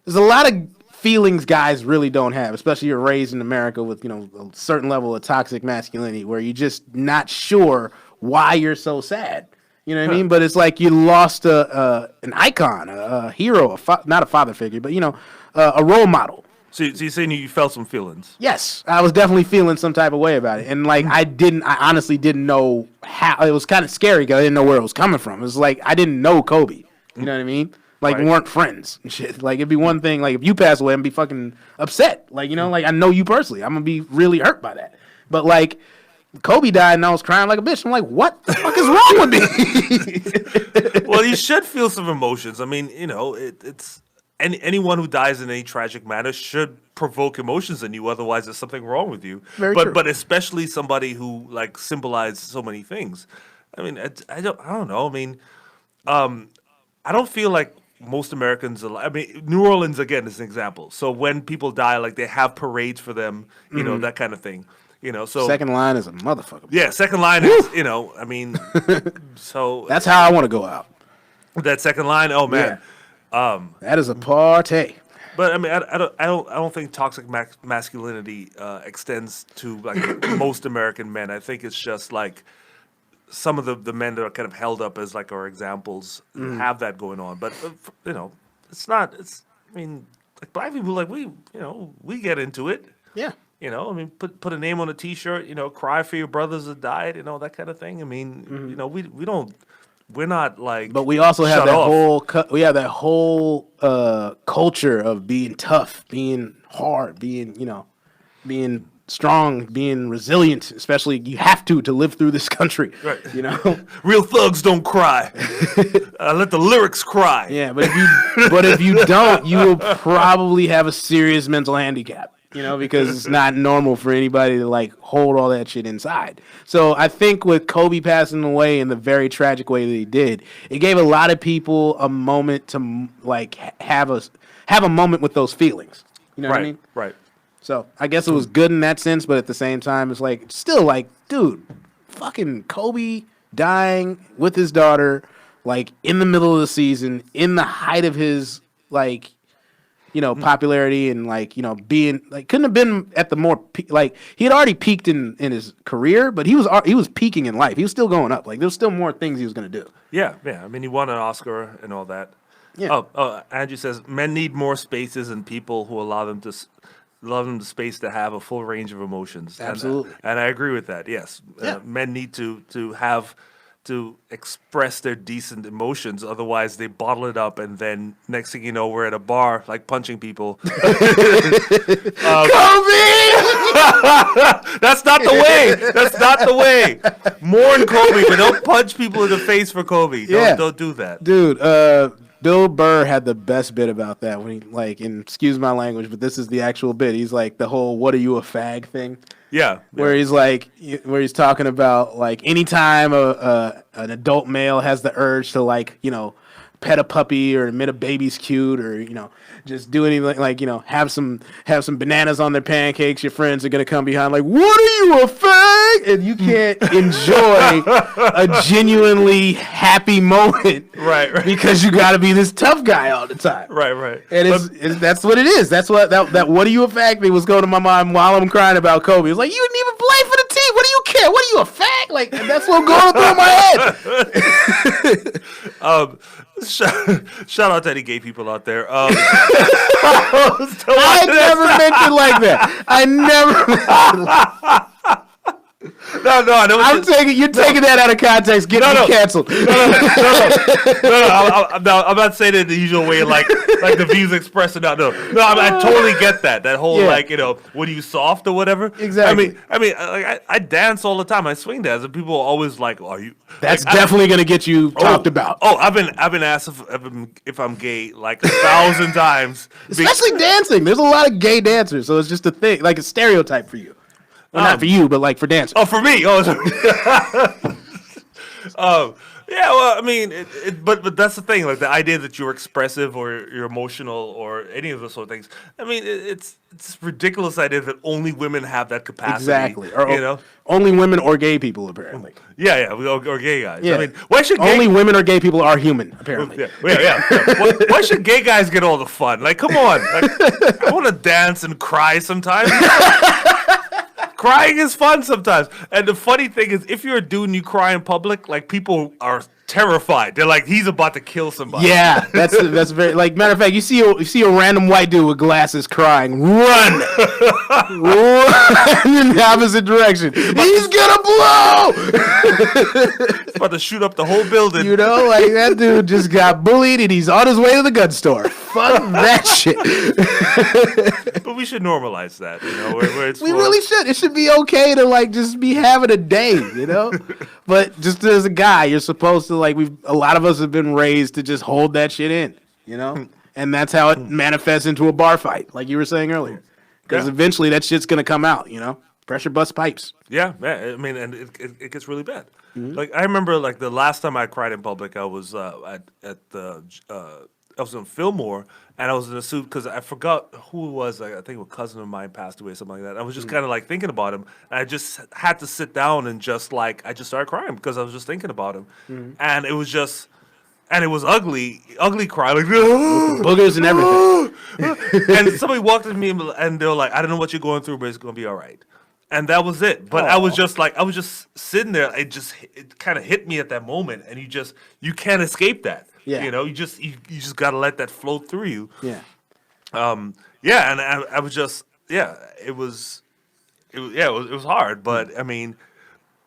there's a lot of feelings guys really don't have, especially you're raised in America with a certain level of toxic masculinity, where you're just not sure why you're so sad. You know what I mean? But it's like you lost an icon, a hero, not a father figure, but a role model. So you're saying you felt some feelings? Yes, I was definitely feeling some type of way about it, and like I honestly didn't know how. It was kind of scary because I didn't know where it was coming from. It was like I didn't know Kobe. You know what I mean? Like we weren't friends and shit. Like it'd be one thing, like if you pass away, I'm be fucking upset. Like like I know you personally, I'm gonna be really hurt by that. But like Kobe died and I was crying like a bitch. I'm like, what the fuck is wrong with me? Well, you should feel some emotions. I mean, it's. Anyone who dies in any tragic manner should provoke emotions in you. Otherwise, there's something wrong with you. Very true. But especially somebody who like symbolized so many things. I mean, I don't know. I mean, I don't feel like most Americans. I mean, New Orleans again is an example. So when people die, like they have parades for them. That kind of thing. So second line is a motherfucker. Yeah, second line is. I mean, so that's how I want to go out. That second line. Oh man. Yeah. That is a party. But I mean, I don't think toxic masculinity extends to like most American men. I think it's just like some of the men that are kind of held up as like our examples have that going on. But it's not. I mean, like black people, like we get into it. Yeah. I mean, put a name on a T-shirt. Cry for your brothers that died. That kind of thing. I mean, we don't. We're not like, but we also have that off. we have that whole culture of being tough, being hard, being strong, being resilient. Especially you have to live through this country. Right. Real thugs don't cry. Let the lyrics cry. Yeah, but if you don't, you will probably have a serious mental handicap. Because it's not normal for anybody to like hold all that shit inside. So I think with Kobe passing away in the very tragic way that he did, it gave a lot of people a moment to like have a moment with those feelings. You know what I mean? Right. So I guess it was good in that sense, but at the same time, it's like still like, dude, fucking Kobe dying with his daughter, like in the middle of the season, in the height of his like. Popularity and like, being like couldn't have been at the more like he had already peaked in his career, but he was peaking in life. He was still going up. Like there's still more things he was going to do. Yeah. I mean, he won an Oscar and all that. Yeah. Oh, Andrew says men need more spaces and people who allow them the space to have a full range of emotions. Absolutely. And I agree with that. Yes. Yeah. Men need to have to express their decent emotions. Otherwise, they bottle it up, and then next thing you know, we're at a bar, like punching people. Kobe! That's not the way. Mourn Kobe, but don't punch people in the face for Kobe. Don't do that. Dude, Bill Burr had the best bit about that when he, like, and excuse my language, but this is the actual bit. He's like the whole "what are you a fag" thing. Yeah. Where he's talking about like anytime an adult male has the urge to like, pet a puppy or admit a baby's cute or, just do anything like, have some bananas on their pancakes, your friends are going to come behind like, what are you, a fag? And you can't enjoy a genuinely happy moment. Right. Because you got to be this tough guy all the time. Right. And that's what it is. That's what that what are you a fag thing was going to my mind while I'm crying about Kobe. It's like, you didn't even play for the team. What do you care? What are you, a fag? Like, that's what going through my head. Shout out to any gay people out there. I never meant it like that. I never meant it like No, you're taking that out of context. Get me canceled. No. I'm not saying it in the usual way, like the views expressed. No. I totally get that. That whole what are you, soft or whatever? Exactly. I mean, I dance all the time. I swing dance, and people are always like, "Are you?" That's definitely gonna get you talked about. Oh, I've been asked if I'm gay like 1,000 times. Especially dancing. There's a lot of gay dancers, so it's just a thing, like a stereotype for you. Well, not for you, but like for dancers. Oh, for me. Oh, Yeah, well, I mean, but that's the thing. Like the idea that you're expressive or you're emotional or any of those sort of things. I mean, it's ridiculous idea that only women have that capacity. Exactly. Or You know. only women or gay people apparently. Yeah, or gay guys. Yeah. I mean, why should only women or gay people are human apparently. Yeah. Why should gay guys get all the fun? Like, come on. Like, I want to dance and cry sometimes. Crying is fun sometimes. And the funny thing is, if you're a dude and you cry in public, like, people are terrified. They're like, he's about to kill somebody. Yeah, that's very like matter of fact. You see a random white dude with glasses crying, run in the opposite direction. He's gonna blow. He's about to shoot up the whole building. You know, like that dude just got bullied and he's on his way to the gun store. Fuck that shit. But we should normalize that. You know, where it's We really should. It should be okay to like just be having a day. You know, but just as a guy, you're supposed to. Like a lot of us have been raised to just hold that shit in, you know, and that's how it manifests into a bar fight, like you were saying earlier. Because eventually that shit's gonna come out, you know. Pressure bust pipes. Yeah, I mean, and it gets really bad. Mm-hmm. Like I remember, like the last time I cried in public, I was at the I was in Fillmore, and I was in a suit because I forgot who it was. I think a cousin of mine passed away, something like that. I was just kind of like thinking about him, and I just had to sit down and just like I just started crying because I was just thinking about him, and it was just. And it was ugly cry, like boogers and everything. And somebody walked up to me and they were like, "I don't know what you're going through, but it's gonna be all right." And that was it. But I was just sitting there. It kind of hit me at that moment, and you can't escape that. Yeah. You know, you just gotta let that flow through you. Yeah. Yeah, and I was just it was hard, but I mean.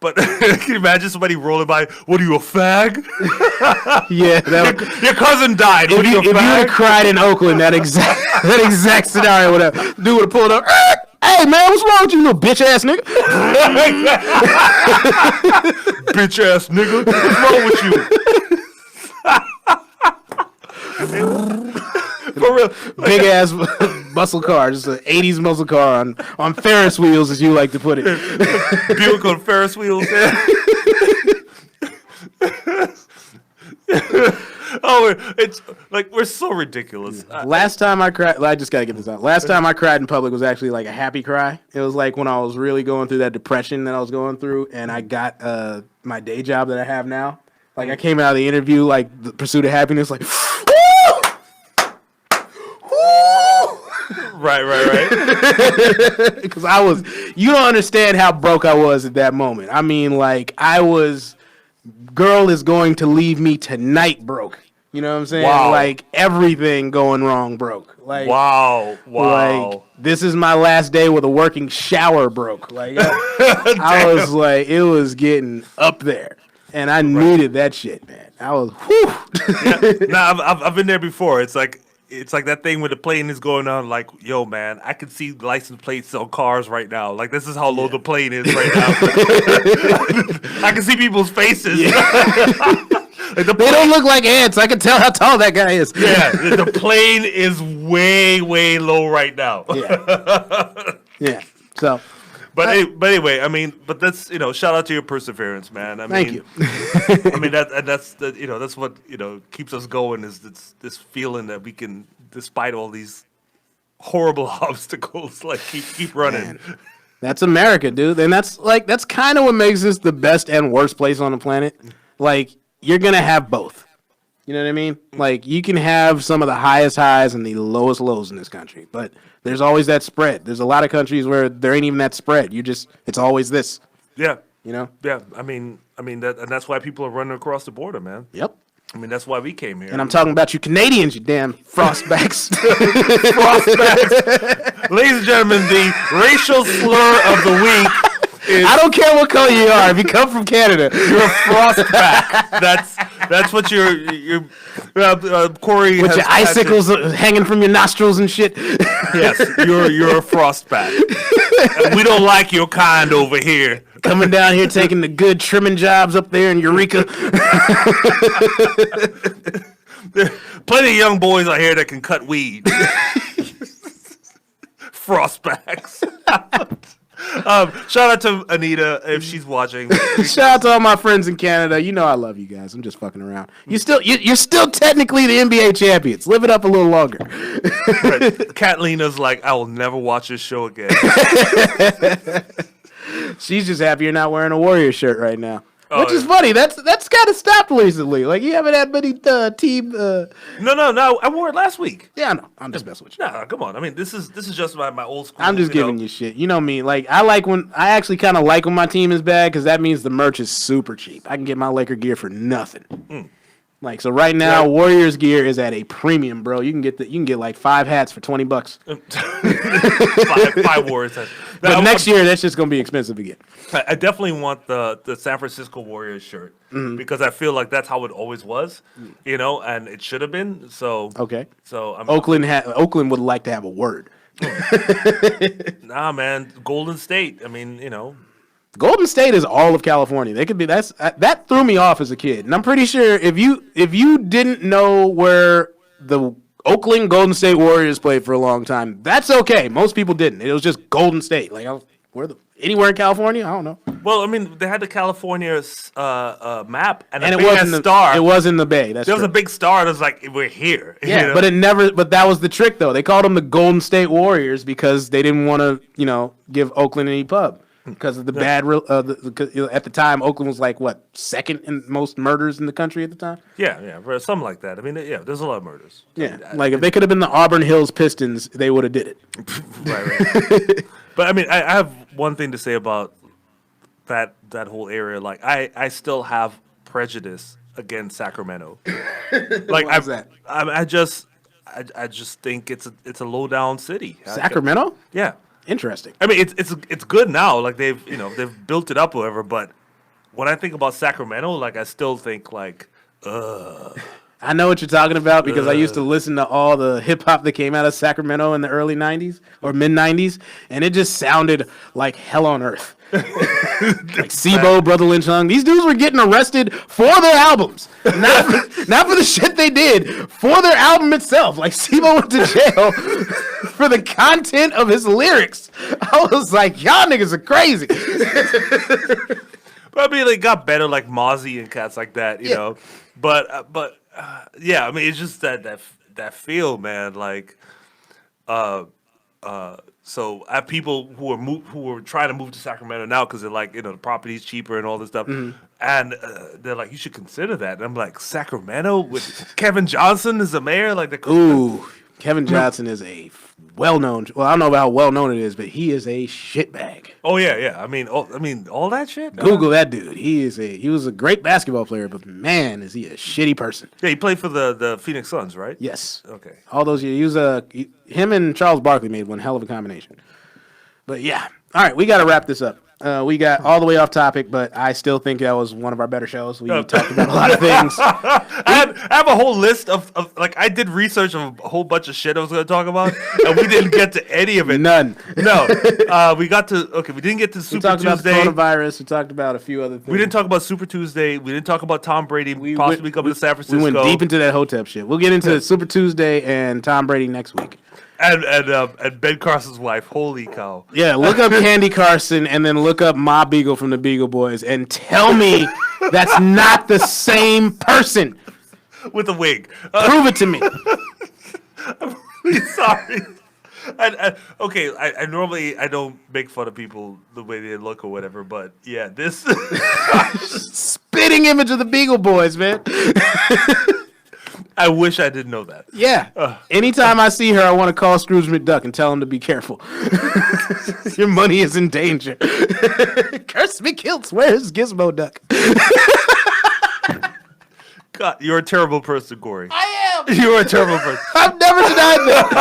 But can you imagine somebody rolling by? What are you, a fag? Yeah, your cousin died. What are you, a if you would fag? have cried in Oakland, that exact scenario would have. Dude would have pulled up. Hey man, what's wrong with you, little bitch ass nigga? Bitch ass nigga, what's wrong with you? For real, big ass muscle car, just an '80s muscle car on Ferris wheels, as you like to put it. Buick on Ferris wheels. Oh, it's like we're so ridiculous. Last time I cried, I just gotta get this out. Last time I cried in public was actually like a happy cry. It was like when I was really going through that depression that I was going through, and I got my day job that I have now. Like I came out of the interview, like the pursuit of happiness, like. Right. Because you don't understand how broke I was at that moment. I mean, like, I was, girl is going to leave me tonight broke. You know what I'm saying? Wow. Like, everything going wrong broke. Like, wow. Like, this is my last day with a working shower broke. Like, I was like, it was getting up there. And I needed that shit, man. I was, whew. Yeah. Nah, I've been there before. It's like that thing where the plane is going on. Like, yo, man, I can see license plates on cars right now. Like, this is how low the plane is right now. I can see people's faces. Yeah. Like they don't look like ants. I can tell how tall that guy is. Yeah, the plane is way, way low right now. Yeah. So. But anyway, I mean, but that's shout out to your perseverance, man. Thank you. I mean that's what keeps us going is this feeling that we can, despite all these horrible obstacles, like keep running. Man, that's America, dude, and that's kind of what makes this the best and worst place on the planet. Like you're gonna have both. You know what I mean? Like you can have some of the highest highs and the lowest lows in this country, but there's always that spread. There's a lot of countries where there ain't even that spread. It's always this. Yeah. You know? Yeah. I mean that's why people are running across the border, man. Yep. I mean, that's why we came here. And I'm talking about you Canadians, you damn frostbacks. Frostbacks. Ladies and gentlemen, the racial slur of the week is... I don't care what color you are. If you come from Canada, you're a frostback. That's what you're Cory with your icicles hanging from your nostrils and shit. Yes, you're a frostback. We don't like your kind over here. Coming down here taking the good trimming jobs up there in Eureka. There are plenty of young boys out here that can cut weed. Frostbacks. Shout out to Anita if she's watching. Shout out to all my friends in Canada. You know I love you guys. I'm just fucking around. You're still technically the NBA champions. Live it up a little longer. Right. Catalina's like, I will never watch this show again. She's just happy you're not wearing a Warriors shirt right now. Which is yeah. funny. That's kind of stopped recently. Like, you haven't had many team. No. I wore it last week. Yeah, I know. I'm just messing with you. No, come on. I mean, this is just my old school. I'm just giving you shit. You know me. Like, I actually kind of like when my team is bad because that means the merch is super cheap. I can get my Laker gear for nothing. Like, so right now, Warriors gear is at a premium, bro. You can get like 5 hats for $20. five Warriors hats. But next year, that's just gonna be expensive again. I definitely want the San Francisco Warriors shirt because I feel like that's how it always was, and it should have been. So okay. So Oakland would like to have a word. Nah, man, Golden State. I mean, Golden State is all of California. They could be. That threw me off as a kid, and I'm pretty sure if you didn't know where the Oakland Golden State Warriors played for a long time, that's okay. Most people didn't. It was just Golden State. Like, anywhere in California? I don't know. Well, I mean, they had the California map, and it big wasn't star. It was in the Bay. There was a big star that was like, we're here. Yeah, but it never. But that was the trick, though. They called them the Golden State Warriors because they didn't want to, give Oakland any pub. Because of the bad, at the time, Oakland was like second in most murders in the country at the time. Yeah, something like that. I mean, there's a lot of murders. Yeah, if they could have been the Auburn Hills Pistons, they would have did it. Right. But I mean, I have one thing to say about that whole area. Like, I still have prejudice against Sacramento. Like, why is that? I just think it's a low down city. Sacramento? Yeah. Interesting. I mean, it's good now. Like, they've built it up, or whatever. But when I think about Sacramento, like, I still think like, I know what you're talking about because I used to listen to all the hip hop that came out of Sacramento in the early '90s or mid '90s, and it just sounded like hell on earth. Like Sibo, Brother Lynch Hung. These dudes were getting arrested for their albums, not for the shit they did, for their album itself. Like, Sibo went to jail for the content of his lyrics. I was like, y'all niggas are crazy. But I mean, they got better, like Mozzie and cats like that, you know. But yeah, I mean, it's just that feel, man. Like, so I have people who are trying to move to Sacramento now because they're like, the property's cheaper and all this stuff, and they're like, you should consider that. And I'm like, Sacramento with Kevin Johnson as the mayor, like ooh, Kevin Johnson is a well-known. Well, I don't know about how well-known it is, but he is a shitbag. Oh yeah. I mean, all that shit. Google that dude. He was a great basketball player, but man, is he a shitty person. Yeah, he played for the Phoenix Suns, right? Yes. Okay. All those years, him and Charles Barkley made one hell of a combination. But yeah, all right, we got to wrap this up. We got all the way off topic, but I still think that was one of our better shows. We talked about a lot of things. I have a whole list of like, I did research of a whole bunch of shit I was going to talk about, and we didn't get to any of it. None. No. We didn't get to Super Tuesday. We talked about the coronavirus. We talked about a few other things. We didn't talk about Super Tuesday. We didn't talk about Tom Brady possibly coming to San Francisco. We went deep into that Hotep shit. We'll get into Super Tuesday and Tom Brady next week. And Ben Carson's wife. Holy cow. Yeah, look up Candy Carson and then look up Ma Beagle from the Beagle Boys and tell me that's not the same person. With a wig. Prove it to me. I'm really sorry. I normally I don't make fun of people the way they look or whatever, but yeah, this spitting image of the Beagle Boys, man. I wish I didn't know that. Yeah. Anytime I see her, I want to call Scrooge McDuck and tell him to be careful. Your money is in danger. Curse me kilts. Where's Gizmo Duck? God, you're a terrible person, Cory. I am. You're a terrible person. I've never denied that.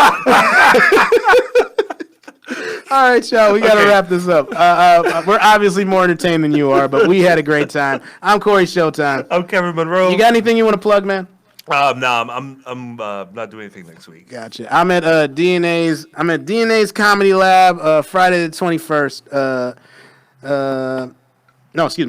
All right, y'all. We got to wrap this up. We're obviously more entertained than you are, but we had a great time. I'm Cory Showtime. I'm Kevin Munroe. You got anything you want to plug, man? No, I'm not doing anything next week. Gotcha. I'm at DNA's Comedy Lab Friday the 21st.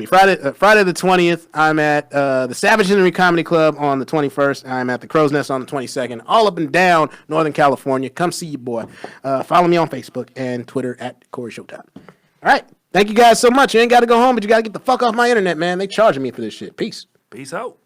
Friday the 20th. I'm at the Savage Henry Comedy Club on the 21st. I'm at the Crow's Nest on the 22nd. All up and down Northern California. Come see your boy. Follow me on Facebook and Twitter at Cory Showtime. All right. Thank you guys so much. You ain't got to go home, but you got to get the fuck off my internet, man. They charging me for this shit. Peace. Peace out.